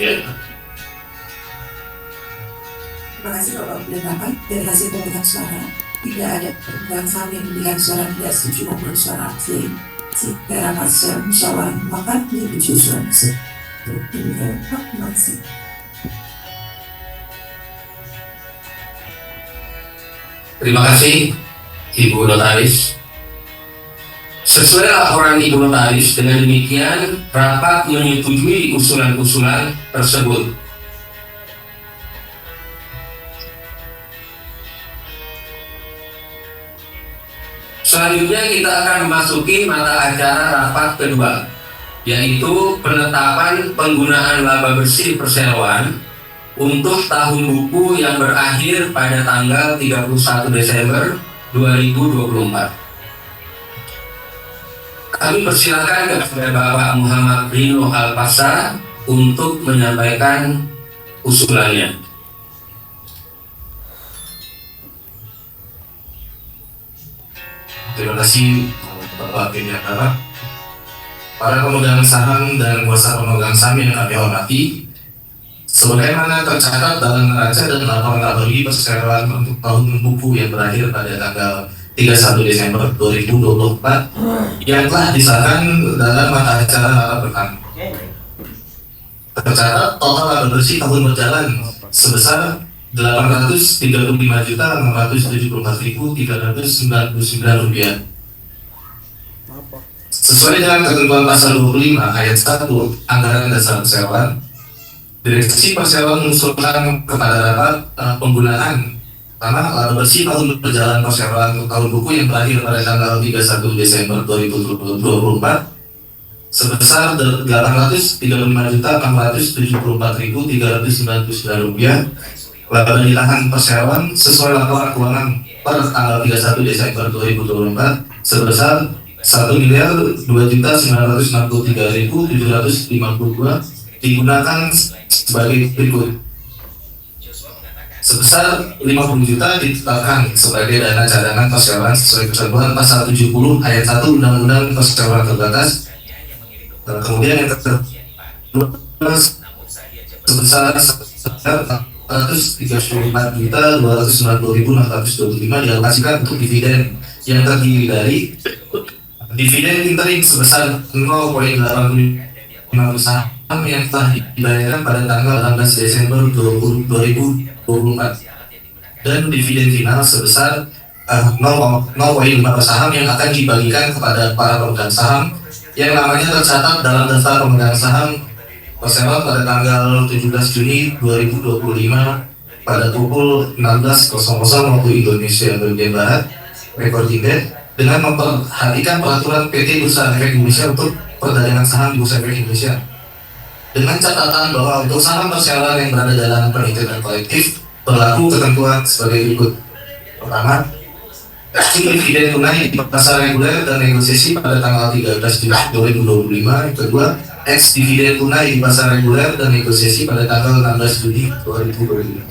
Ya. Terima kasih Bapak pendapat dari hasil pemungutan suara. Tidak ada perubahan saham yang memberikan suara tidak setuju maupun suara abstain. Sehingga rapat secara musyawarah mufakat menyetujui usulan tersebut. Demikian Pak, terima kasih. Terima kasih Ibu Notaris. Sesuai laporan Ibu Notaris, dengan demikian rapat menyetujui usulan-usulan tersebut. Selanjutnya kita akan memasuki mata acara rapat kedua, yaitu penetapan penggunaan laba bersih perseroan untuk tahun buku yang berakhir pada tanggal 31 Desember 2024. Kami persilakan kepada Bapak Muhammad Rino Alpasa untuk menyampaikan usulannya. Terima kasih Bapak Pimpinan. Para pemegang saham dan kuasa pemegang saham yang kami hormati, sebagaimana tercatat dalam neraca dan laporan tabeli perseroan untuk tahun buku yang berakhir pada tanggal 31 Desember 2024 yang telah disahkan dalam mata acara pertama. Tercatat total laba bersih tahun berjalan sebesar Rp835.674.399. Sesuai dengan ketentuan pasal 25 ayat 1 Anggaran Dasar Perseroan, Direksi Perseroan mengusulkan kepada rapat penggunaan tanah laba bersih tahun berjalan perseroan untuk tahun buku yang berakhir pada tanggal 31 Desember 2024 sebesar Rp855.674.399 laba ditahan perseroan sesuai laporan keuangan per tanggal 31 Desember 2024 sebesar Rp1.963.752 digunakan sebagai berikut. Sebesar 50 juta ditetapkan sebagai dana cadangan perseroan sesuai ketentuan pasal 70 ayat 1 Undang-Undang Perseroan Terbatas. Kemudian yang kedua sebesar 134.290.625 dialokasikan untuk dividen yang terdiri dari dividen interim sebesar 0,85 saham yang telah dibayarkan pada tanggal 18 Desember 2024. dan dividen final sebesar 0,5 per saham yang akan dibagikan kepada para pemegang saham yang namanya tercatat dalam daftar pemegang saham Perseroan pada tanggal 17 Juni 2025 pada pukul 16.00 waktu Indonesia bagian Barat, recording date, dengan memperhatikan peraturan PT Bursa Efek Indonesia untuk perdagangan saham di Bursa Efek Indonesia. Dengan catatan bahwa untuk saham perseroan yang berada dalam perhitungan kolektif berlaku ketentuan sebagai berikut. Pertama, dividen tunai di pasar reguler dan negosiasi pada tanggal 13 Juni 2025. Yang kedua, ex dividen tunai di pasar reguler dan negosiasi pada tanggal 16 Juni 2025.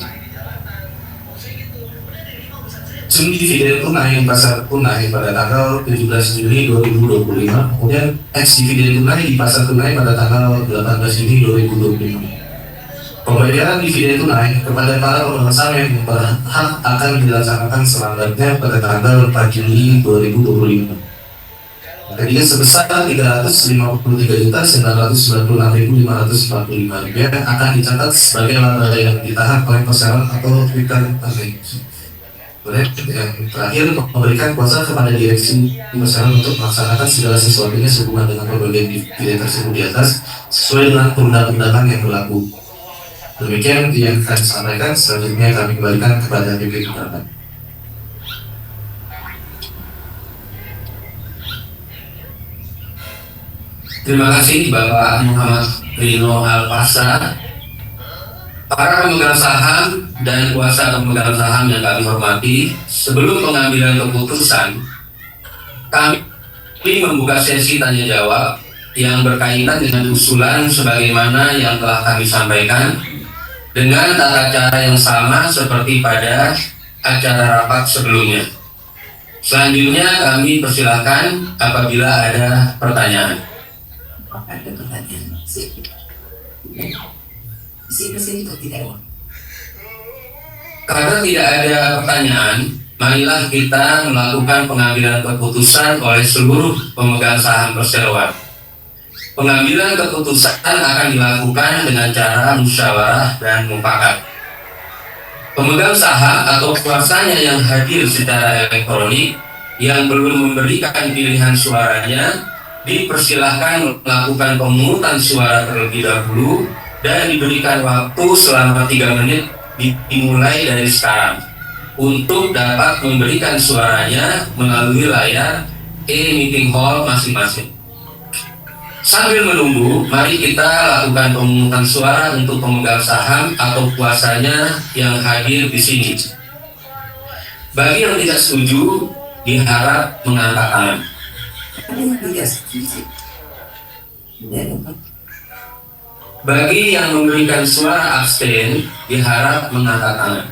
Sum dividen tunai di pasar tunai pada tanggal 17 Juni 2025. Kemudian ex dividen tunai di pasar tunai pada tanggal 18 Juni 2025. Pembayaran dividen tunai kepada para pemegang saham yang berhak akan dilaksanakan selambatnya pada tanggal 4 Juli 2025. Ketiga, sebesar Rp395.545 akan dicatat sebagai laba yang ditahan oleh perseroan atau return earning. Yang terakhir, memberikan kuasa kepada direksi perseroan untuk melaksanakan segala sesuatunya sehubungan dengan pembagian dividen tersebut di atas sesuai dengan perundang-undangan yang berlaku. Demikian yang akan disampaikan, selanjutnya kami kembalikan kepada PP Kementerian. Terima kasih Bapak Muhammad Rino Alpasa. Para pemegang saham dan kuasa pemegang saham yang kami hormati, sebelum pengambilan keputusan, kami membuka sesi tanya jawab yang berkaitan dengan usulan sebagaimana yang telah kami sampaikan, dengan tata cara yang sama seperti pada acara rapat sebelumnya. Selanjutnya kami persilakan apabila ada pertanyaan. Ada pertanyaan. Karena tidak ada pertanyaan, marilah kita melakukan pengambilan keputusan oleh seluruh pemegang saham perseroan. Pengambilan keputusan akan dilakukan dengan cara musyawarah dan mufakat. Pemegang saham atau kuasanya yang hadir secara elektronik yang belum memberikan pilihan suaranya dipersilahkan melakukan pemungutan suara terlebih dahulu dan diberikan waktu selama 3 menit dimulai dari sekarang untuk dapat memberikan suaranya melalui layar e-meeting hall masing-masing. Sambil menunggu, mari kita lakukan pemungutan suara untuk pemegang saham atau kuasanya yang hadir di sini. Bagi yang tidak setuju, diharap mengangkat tangan. Bagi yang memberikan suara abstain, diharap mengangkat tangan.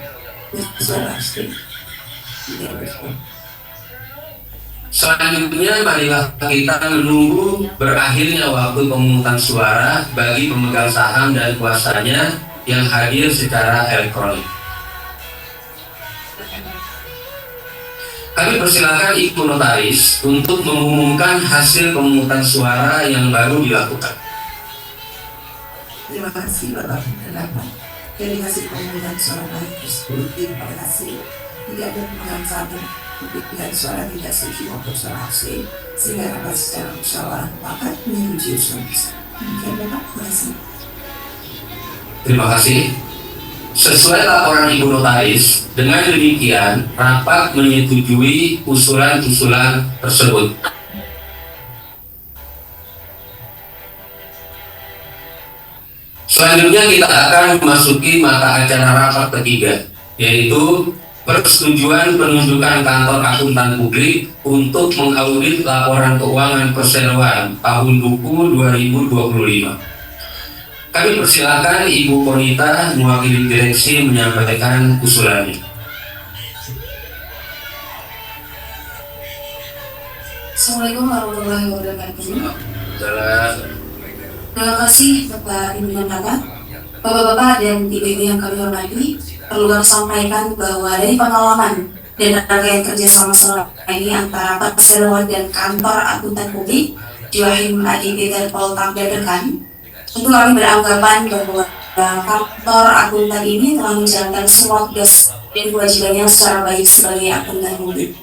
Selanjutnya, marilah kita menunggu berakhirnya waktu pemungutan suara bagi pemegang saham dan kuasanya yang hadir secara elektronik. Kami persilakan Ibu Notaris untuk mengumumkan hasil pemungutan suara yang baru dilakukan. Terima kasih Bapak Pendapat. Dari hasil pemungutan suara tersebut, terima kasih. Tidak ada pemegang saham pilihan suara tidak setuju maupun suara abstain, sehingga dapat secara musyawarah mufakat menyetujui usulan tersebut. Demikian Bapak, terima kasih. Terima kasih. Sesuai laporan Ibu Notaris, dengan demikian rapat menyetujui usulan-usulan tersebut. Selanjutnya kita akan memasuki mata acara rapat ketiga, yaitu persetujuan penunjukan kantor akuntan publik untuk mengaudit laporan keuangan perseroan tahun buku 2025. Kami persilakan Ibu Konita mewakili direksi menyampaikan usulannya. Assalamualaikum warahmatullahi wabarakatuh. Salam. Terima kasih Bapak Ibu dan Bapak, Bapak-bapak dan Ibu-ibu yang kami hormati. Perlu kami sampaikan bahwa dari pengalaman dan rangkaian kerja selama ini antara perseroan dan kantor akuntan publik Joachim ADP dan Poltak Dadakan, tentu kami beranggapan bahwa kantor akuntan ini telah menjalankan semua tugas dan kewajibannya secara baik sebagai akuntan publik.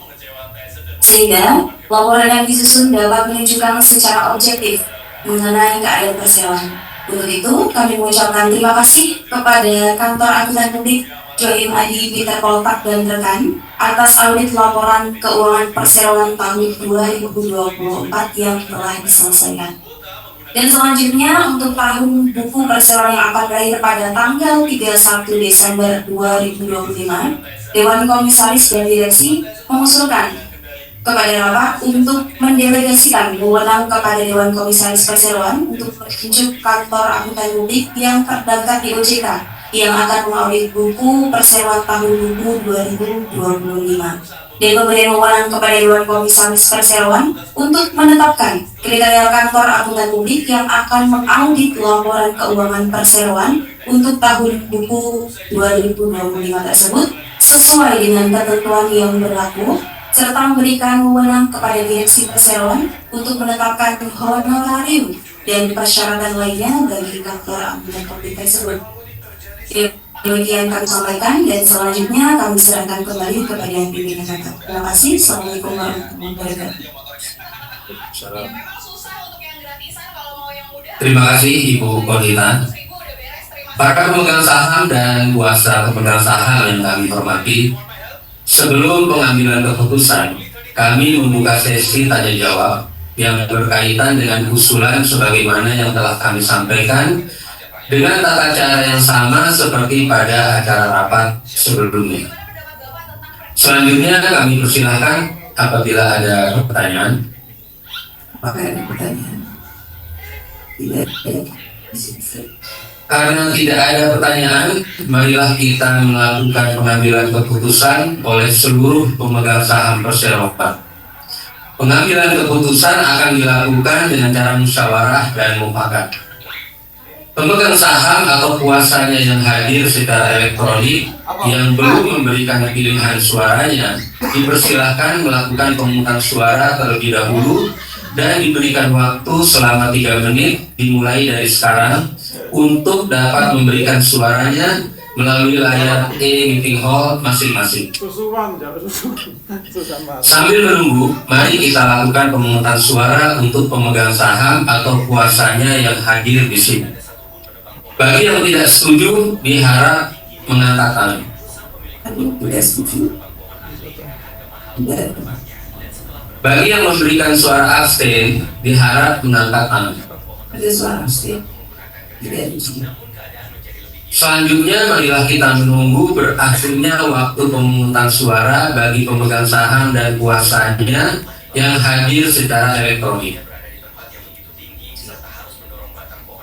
Sehingga laporan yang disusun dapat menunjukkan secara objektif mengenai keadaan perseroan. Untuk itu, kami mengucapkan terima kasih kepada kantor akuntan publik Joim Adi Peter Poltak dan rekan atas audit laporan keuangan perseroan tahun 2024 yang telah diselesaikan. Dan selanjutnya untuk tahun buku perseroan yang akan berakhir pada tanggal 31 Desember 2025, Dewan Komisaris dan Direksi mengusulkan kepada rapat untuk mendelegasikan wewenang kepada Dewan Komisaris Perseroan untuk menunjuk kantor akuntan publik yang terdaftar di OJK yang akan mengaudit buku perseroan tahun buku 2025 dan memberikan wewenang kepada Dewan Komisaris Perseroan untuk menetapkan kriteria kantor akuntan publik yang akan mengaudit laporan keuangan perseroan untuk tahun buku 2025 tersebut sesuai dengan ketentuan yang berlaku, serta memberikan wewenang kepada direksi perseroan untuk menetapkan honorarium dan persyaratan lainnya bagi kantor akuntan publik tersebut. Demikian kami sampaikan dan selanjutnya kami serahkan kembali kepada yang pimpinan kantor. Terima kasih. Assalamualaikum warahmatullahi wabarakatuh. Terima kasih Ibu Konita. Para pemegang saham dan kuasa pemegang saham yang kami hormati, sebelum pengambilan keputusan, kami membuka sesi tanya jawab yang berkaitan dengan usulan sebagaimana yang telah kami sampaikan dengan tata cara yang sama seperti pada acara rapat sebelumnya. Selanjutnya kami persilahkan apabila ada pertanyaan. Apakah ada pertanyaan? Tidak ada. Karena tidak ada pertanyaan, marilah kita melakukan pengambilan keputusan oleh seluruh pemegang saham perseroan. Pengambilan keputusan akan dilakukan dengan cara musyawarah dan mufakat. Pemegang saham atau kuasanya yang hadir secara elektronik yang belum memberikan pilihan suaranya dipersilahkan melakukan pemungutan suara terlebih dahulu dan diberikan waktu selama 3 menit dimulai dari sekarang untuk dapat memberikan suaranya melalui layar e-meeting hall masing-masing. Sambil menunggu, mari kita lakukan pemungutan suara untuk pemegang saham atau kuasanya yang hadir di sini. Bagi yang tidak setuju, diharap mengangkat tangan. Tidak setuju. Bagi yang memberikan suara abstain, diharap mengangkat tangan. Ada suara abstain. Tidak setuju. Selanjutnya, marilah kita menunggu berakhirnya waktu pemungutan suara bagi pemegang saham dan kuasanya yang hadir secara elektronik.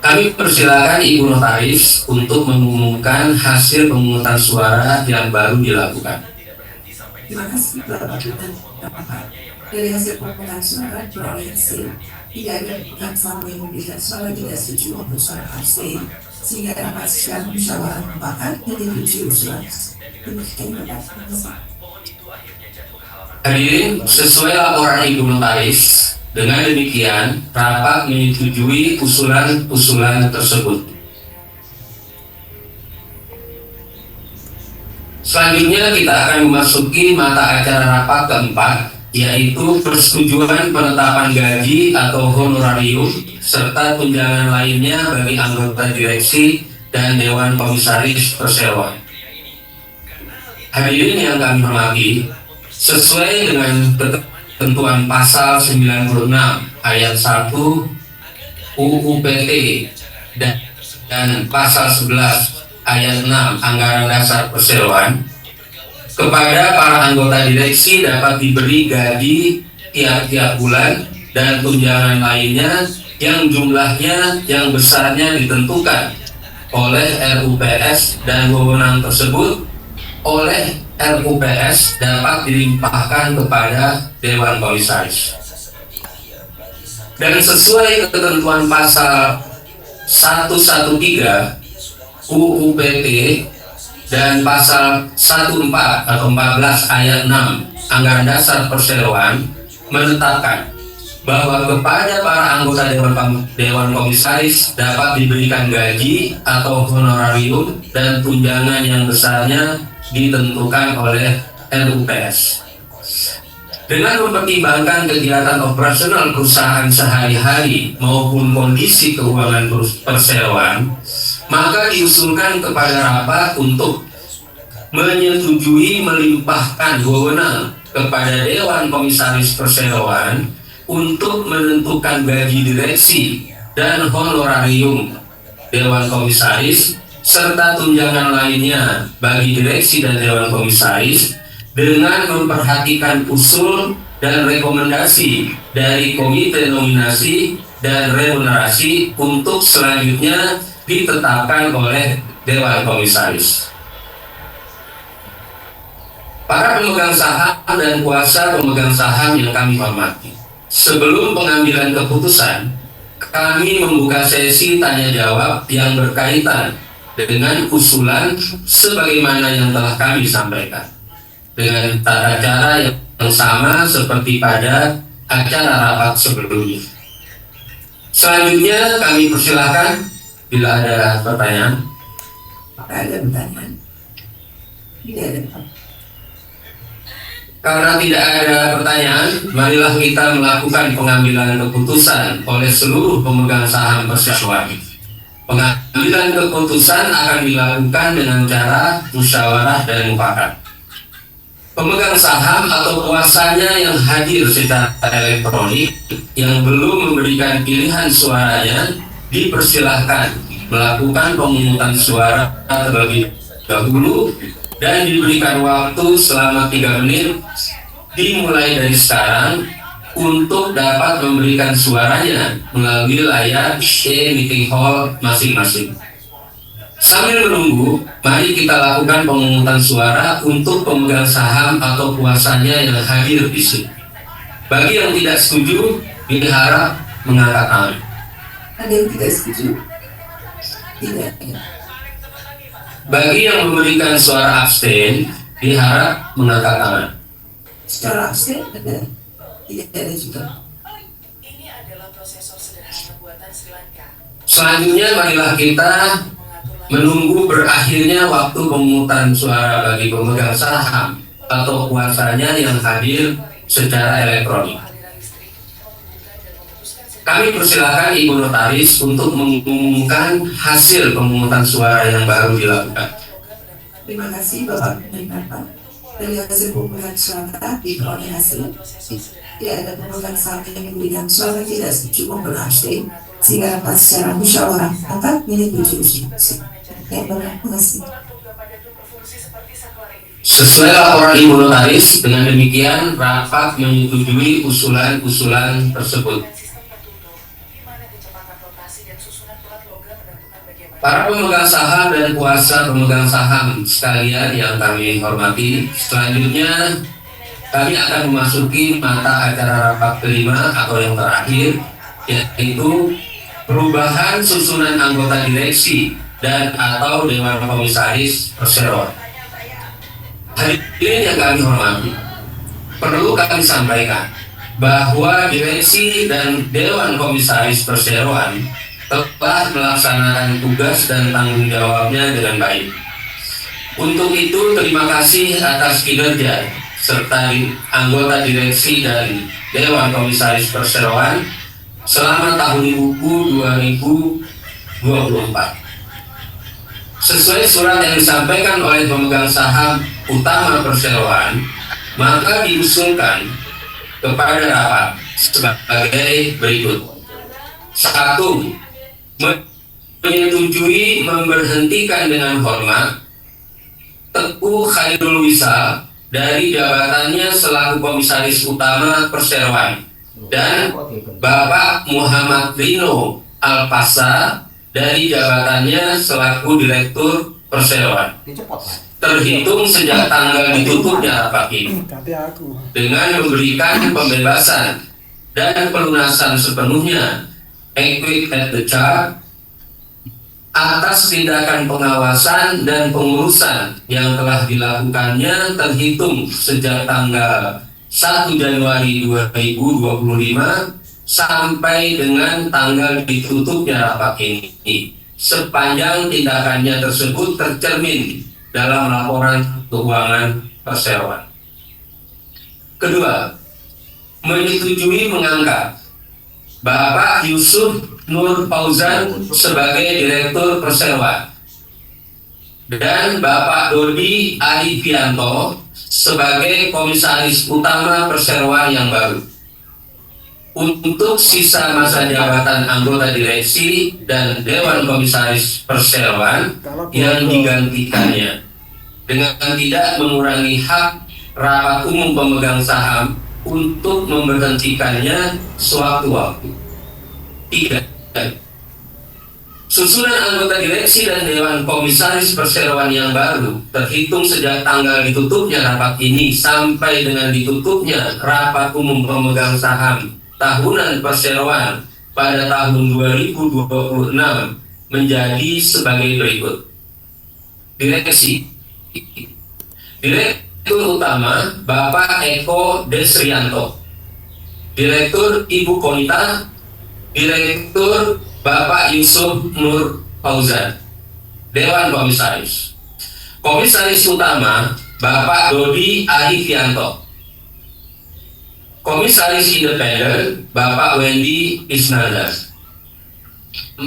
Kami persilakan Ibu Notaris untuk mengumumkan hasil pemungutan suara yang baru dilakukan. Terima kasih Bapak dan Bapak. Dari hasil pemungutan suara beroleh hasil tidak ada pemegang saham yang memberikan suara tidak setuju maupun suara abstain, sehingga dapat secara musyawarah mufakat menyetujui usulan. Demikian Bapak. Hadirin, sesuai laporan Ibu Notaris, dengan demikian rapat menyetujui usulan-usulan tersebut. Selanjutnya kita akan memasuki mata acara rapat keempat, yaitu persetujuan penetapan gaji atau honorarium serta tunjangan lainnya bagi anggota direksi dan Dewan Komisaris Perseroan. Hadirin yang kami hormati, sesuai dengan ketentuan pasal 96 ayat 1 UU PT dan pasal 11 ayat 6 Anggaran Dasar Perseroan, kepada para anggota direksi dapat diberi gaji tiap-tiap bulan dan tunjangan lainnya yang jumlahnya yang besarnya ditentukan oleh RUPS dan wewenang tersebut oleh RUPS dapat dilimpahkan kepada Dewan Komisaris. Dan sesuai ketentuan pasal 113 UU PT dan pasal 14 atau 14 ayat 6 Anggaran Dasar Perseroan menetapkan bahwa kepada para anggota Dewan Komisaris dapat diberikan gaji atau honorarium dan tunjangan yang besarnya ditentukan oleh RUPS. Dengan mempertimbangkan kegiatan operasional perusahaan sehari-hari maupun kondisi keuangan perseroan, maka diusulkan kepada rapat untuk menyetujui melimpahkan wewenang kepada Dewan Komisaris Perseroan untuk menentukan gaji direksi dan honorarium Dewan Komisaris serta tunjangan lainnya bagi direksi dan Dewan Komisaris dengan memperhatikan usul dan rekomendasi dari Komite Nominasi dan Remunerasi untuk selanjutnya ditetapkan oleh Dewan Komisaris. Para pemegang saham dan kuasa pemegang saham yang kami hormati, sebelum pengambilan keputusan, kami membuka sesi tanya jawab yang berkaitan dengan usulan sebagaimana yang telah kami sampaikan, dengan tata cara yang sama seperti pada acara rapat sebelumnya. Selanjutnya kami persilahkan bila ada pertanyaan. Ada pertanyaan? Tidak ada. Karena tidak ada pertanyaan, marilah kita melakukan pengambilan keputusan oleh seluruh pemegang saham perseroan. Pengambilan keputusan akan dilakukan dengan cara musyawarah dan mufakat. Pemegang saham atau kuasanya yang hadir secara elektronik yang belum memberikan pilihan suaranya dipersilahkan melakukan pemungutan suara terlebih dahulu dan diberikan waktu selama 3 menit dimulai dari sekarang untuk dapat memberikan suaranya melalui layar e-meeting hall masing-masing. Sambil menunggu, mari kita lakukan pemungutan suara untuk pemegang saham atau kuasanya yang hadir di sini. Bagi yang tidak setuju, diharap mengangkat tangan. Ada yang tidak setuju? Tidak. Bagi yang memberikan suara abstain, diharap mengangkat tangan. Secara abstain ada? Tidak ada juga. Ini adalah prosesor sederhana buatan Sri Lanka. Selanjutnya, marilah kita menunggu berakhirnya waktu pemungutan suara bagi pemegang saham atau kuasanya yang hadir secara elektronik. Kami persilakan Ibu Notaris untuk mengumumkan hasil pemungutan suara yang baru dilakukan. Terima kasih Bapak Menpan. Dari hasil pemungutan suara diperoleh hasil tidak ada pemegang saham yang memberikan suara tidak setuju maupun abstain, sehingga rapat secara musyawarah dapat menyetujui. Terima kasih. Sesuai laporan Ibu Notaris, dengan demikian rapat menyetujui usulan-usulan tersebut. Para pemegang saham dan kuasa pemegang saham sekalian yang kami hormati, selanjutnya kami akan memasuki mata acara rapat kelima atau yang terakhir, yaitu perubahan susunan anggota direksi dan atau Dewan Komisaris Perseroan. Hadirin yang kami hormati, perlu kami sampaikan bahwa direksi dan Dewan Komisaris Perseroan telah melaksanakan tugas dan tanggung jawabnya dengan baik. Untuk itu, terima kasih atas kinerja serta anggota direksi dan Dewan Komisaris Perseroan selama tahun buku 2024. Sesuai surat yang disampaikan oleh pemegang saham utama perseroan, maka diusulkan kepada rapat sebagai berikut. 1. Menyetujui memberhentikan dengan hormat Teguh Khairul Wisal dari jabatannya selaku Komisaris Utama Perseroan dan Bapak Muhammad Rino Alpasa dari jabatannya selaku Direktur Perseroan terhitung sejak tanggal ditutupnya rapat ini, dengan memberikan pembebasan dan pelunasan sepenuhnya equity at the chart atas tindakan pengawasan dan pengurusan yang telah dilakukannya terhitung sejak tanggal 1 Januari 2025 sampai dengan tanggal ditutupnya rapat ini, sepanjang tindakannya tersebut tercermin dalam laporan keuangan perseroan. Kedua, menyetujui mengangkat Bapak Yusuf Nur Fauzan sebagai Direktur Perseroan dan Bapak Dodi Adivianto sebagai Komisaris Utama Perseroan yang baru untuk sisa masa jabatan anggota direksi dan Dewan Komisaris Perseroan yang digantikannya dengan tidak mengurangi hak rapat umum pemegang saham untuk memberhentikannya sewaktu-waktu. 3. Susunan anggota direksi dan Dewan Komisaris Perseroan yang baru terhitung sejak tanggal ditutupnya rapat ini sampai dengan ditutupnya rapat umum pemegang saham tahunan perseroan pada tahun 2026 menjadi sebagai berikut. Direksi. Direktur Utama Bapak Eko Desrianto, Direktur Ibu Konita, Direktur Bapak Yusuf Nur Fauzan. Dewan Komisaris. Komisaris Utama Bapak Dodi Adivianto. Komisaris Independen Bapak Wendy Isnanda. 4.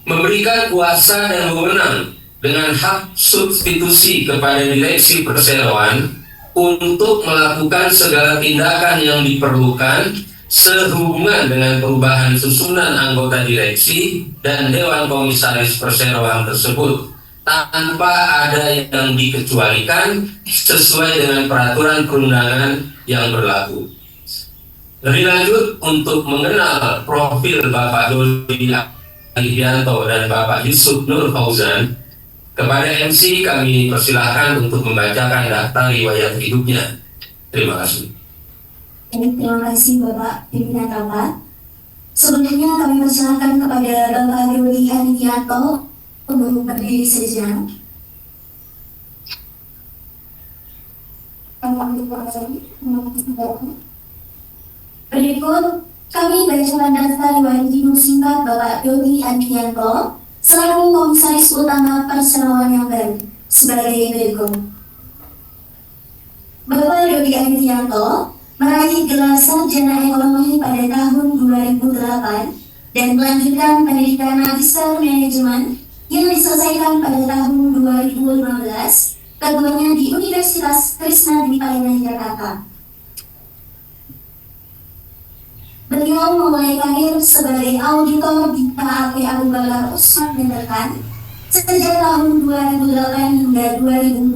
Memberikan kuasa dan wewenang dengan hak substitusi kepada direksi perseroan untuk melakukan segala tindakan yang diperlukan sehubungan dengan perubahan susunan anggota direksi dan Dewan Komisaris Perseroan tersebut tanpa ada yang dikecualikan sesuai dengan peraturan perundangan yang berlaku. Lebih lanjut, untuk mengenal profil Bapak Dodi Adivianto dan Bapak Yusuf Nur Fauzan, kepada MC kami persilahkan untuk membacakan daftar riwayat hidupnya. Terima kasih. Terima kasih Bapak Pimpinan Rapat. Sebelumnya kami persilahkan kepada Bapak Dodi Adivianto untuk berdiri sejenak. Berikut kami bacakan daftar riwayat hidup singkat Bapak Dodi Adivianto selaku Komisaris Utama Perseroan yang baru sebagai berikut. Bapak Dodi Adivianto meraih gelar sarjana ekonomi pada tahun 2008 dan melanjutkan pendidikan magister manajemen yang diselesaikan pada tahun 2015, keduanya di Universitas Krishna di Palembang, Jakarta. Beliau memulai karir sebagai auditor di KAP Abu Bakar Usman dan Rekan sejak tahun 2008 hingga 2012.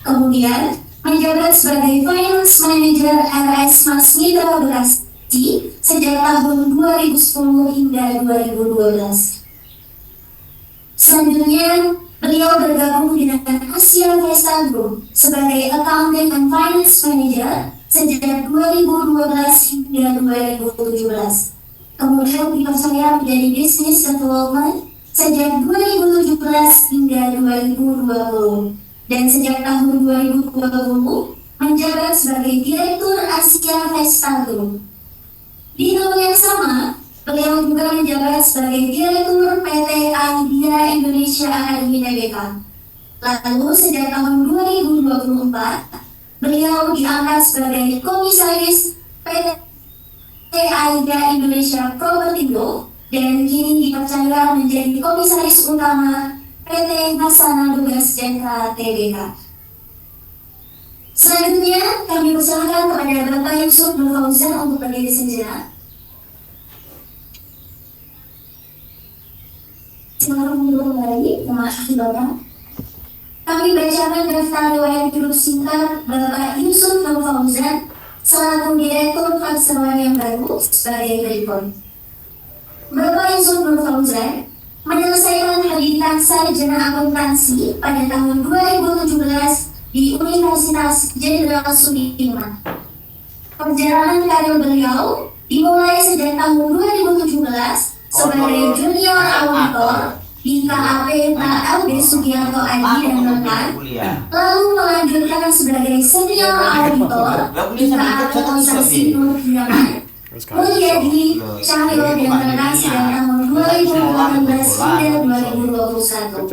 Kemudian menjabat sebagai Finance Manager RS Mas Mitra Bekasi sejak tahun 2010 hingga 2012. Selanjutnya, beliau bergabung dengan Asia Vesta Group sebagai Accounting and Finance Manager sejak 2012 hingga 2017. Kemudian dipercaya menjadi Business Development sejak 2017 hingga 2020. Dan sejak tahun 2020 menjabat sebagai Direktur Asia Vesta Group. Di tahun yang sama, beliau juga menjabat sebagai Direktur PT Idea Indonesia Akademi Tbk. Lalu sejak tahun 2024, beliau diangkat sebagai Komisaris PT Idea Indonesia Propertindo dan kini dipercaya menjadi Komisaris Utama PT Hasanah Lugas Jentera Tbk. Selanjutnya, kami persilakan kepada Bapak Yusuf Nur Fauzan untuk berdiri sejenak. Silakan mundur kembali. Terima kasih Bapak. Kami bacakan daftar riwayat hidup singkat Bapak Yusuf Nur Fauzan selaku Direktur Perseroan yang baru sebagai berikut. Bapak Yusuf Nur Fauzan menyelesaikan pendidikan sarjana akuntansi pada tahun 2017 di Universitas Jenderal Sudirman. Perjalanan karir beliau dimulai sejak tahun 2017 sebagai junior auditor di KAP LB Sugiarto Adi dan Rekan, lalu melanjutkan sebagai senior auditor di KAP Konstruksi Nur Priaman, kuliah di Cahyo dan Rekan sejak tahun 2018 hingga 2021.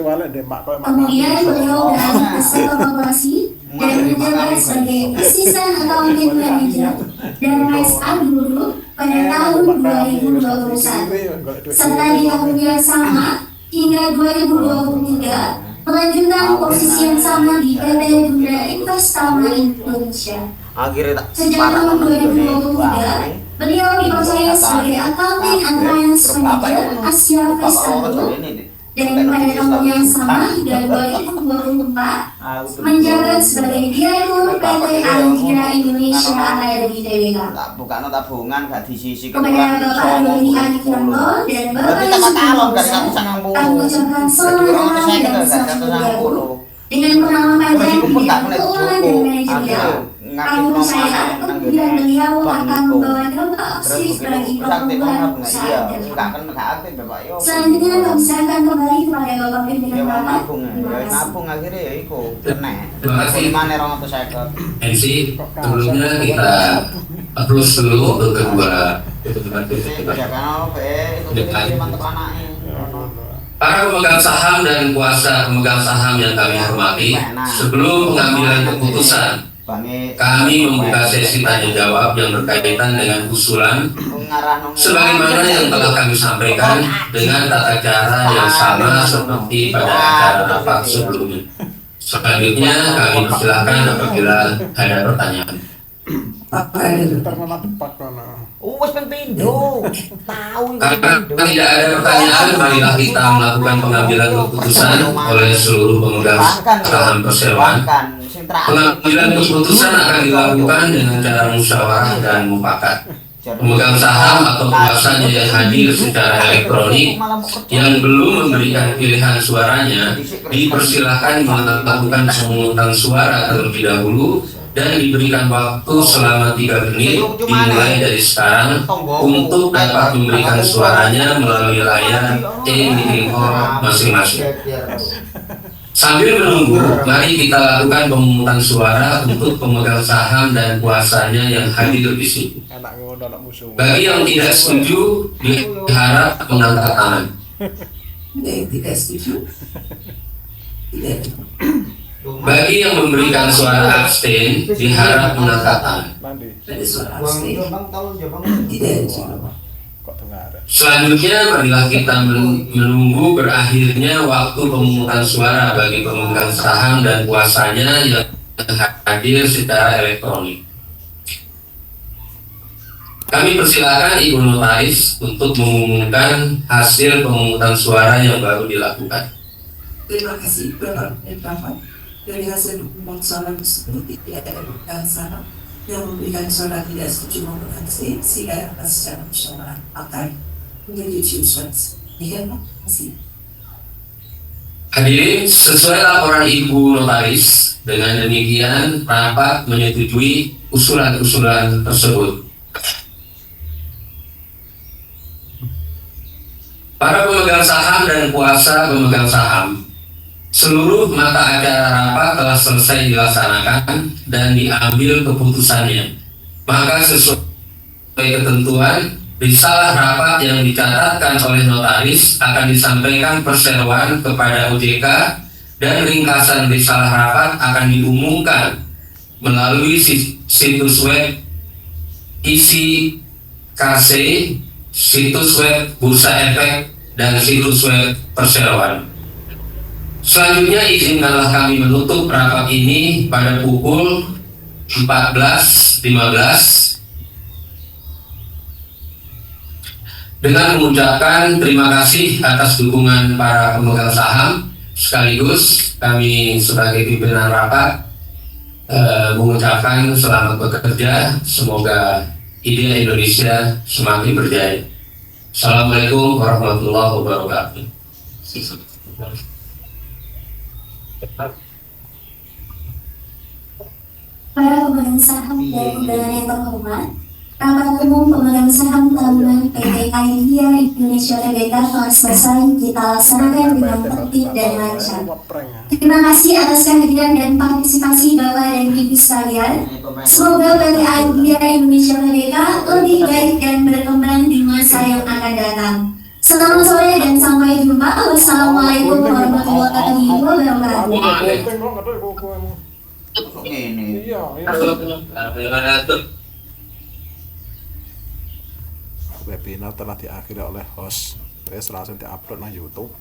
Kemudian beliau beralih ke sektor korporasi dan menjabat sebagai Assistant Accounting Manager dan RSA Group pada tahun 2021. Serta di tahun yang sama hingga 2023 melanjutkan posisi yang sama di PT Bunda Investama Indonesia. Sejak tahun 2023, beliau dipercaya sebagai Accounting and Finance Manager Asia Pasifik. Dan pada tahun yang sama hingga 2024 menjabat sebagai Direktur PT Algira Indonesia Academy Tbk. tabungan gak disisi Kepada Bapak Doni Adianto dan Bapak Yusuf, aku ucapkan selamat hari dan selamat bergabung dengan pengalaman panjang di bidang keuangan dan manajerial. Aku percaya kemudian beliau akan membawa dampak positif bagi pertumbuhan usaha dan selanjutnya kami serahkan kembali kepada Bapak Pimpinan Rapat. nabung akhirnya ya iku kena Terima kasih. mana 250 MC, sebelumnya kita applause dulu untuk kedua para pemegang saham dan kuasa pemegang saham yang kami hormati. Sebelum pengambilan keputusan, kami membuka sesi tanya jawab yang berkaitan dengan usulan sebagaimana yang telah kami sampaikan dengan tata cara yang sama seperti pada acara rapat sebelumnya. Selanjutnya kami persilahkan apabila ada pertanyaan. Karena tidak ada pertanyaan, marilah kita melakukan pengambilan keputusan oleh seluruh pemegang saham perseroan. Pengambilan keputusan akan dilakukan dengan cara musyawarah dan mufakat. Pemegang saham atau kuasanya yang hadir secara elektronik yang belum memberikan pilihan suaranya dipersilahkan melakukan pemungutan suara terlebih dahulu dan diberikan waktu selama 3 menit dimulai dari sekarang untuk dapat memberikan suaranya melalui layar e-meeting hall masing-masing. Sambil menunggu, mari kita lakukan pemungutan suara untuk pemegang saham dan kuasanya yang hadir di sini. Bagi yang tidak setuju, diharap mengangkat tangan. Tidak setuju. Bagi yang memberikan suara abstain, diharap mengangkat tangan. Ada suara abstain. Tidak setuju. Selanjutnya, marilah kita menunggu berakhirnya waktu pemungutan suara bagi pemegang saham dan kuasanya yang hadir secara elektronik. Kami persilakan Ibu Notaris untuk mengumumkan hasil pemungutan suara yang baru dilakukan. Terima kasih Bapak Rapat. Dari hasil pemungutan suara tersebut tidak ada pemegang saham yang memberikan suara tidak setuju maupun abstain sehingga atas secara musyawarah akan menjadi usulan. Terima kasih. Hadirin, sesuai laporan Ibu Notaris, dengan demikian rapat menyetujui usulan-usulan tersebut. Para pemegang saham dan kuasa pemegang saham, seluruh mata acara rapat telah selesai dilaksanakan dan diambil keputusannya. Maka sesuai ketentuan, risalah rapat yang dicatatkan oleh notaris akan disampaikan perseroan kepada OJK dan ringkasan risalah rapat akan diumumkan melalui situs web ICKC, situs web Bursa Efek, dan situs web perseroan. Selanjutnya izinkanlah kami menutup rapat ini pada pukul 14.15 dengan mengucapkan terima kasih atas dukungan para pemegang saham. Sekaligus kami sebagai pimpinan rapat mengucapkan selamat bekerja. Semoga ide Indonesia semakin berjaya. Assalamualaikum warahmatullahi wabarakatuh. Para pemegang saham dan undangan yang terhormat, Rapat Umum Pemegang Saham Tahunan PT Algira Indonesia Tbk telah selesai kita laksanakan dengan tertib dan lancar. Terima kasih atas kehadiran dan partisipasi Bapak dan Ibu sekalian. Semoga PT Algira Indonesia Tbk lebih baik dan berkembang di masa yang akan datang. Selamat sore. Sampai jumpa. Wassalamualaikum warahmatullahi wabarakatuh. Ini. Webinar telah diakhiri oleh host. Terus langsung diupload di YouTube.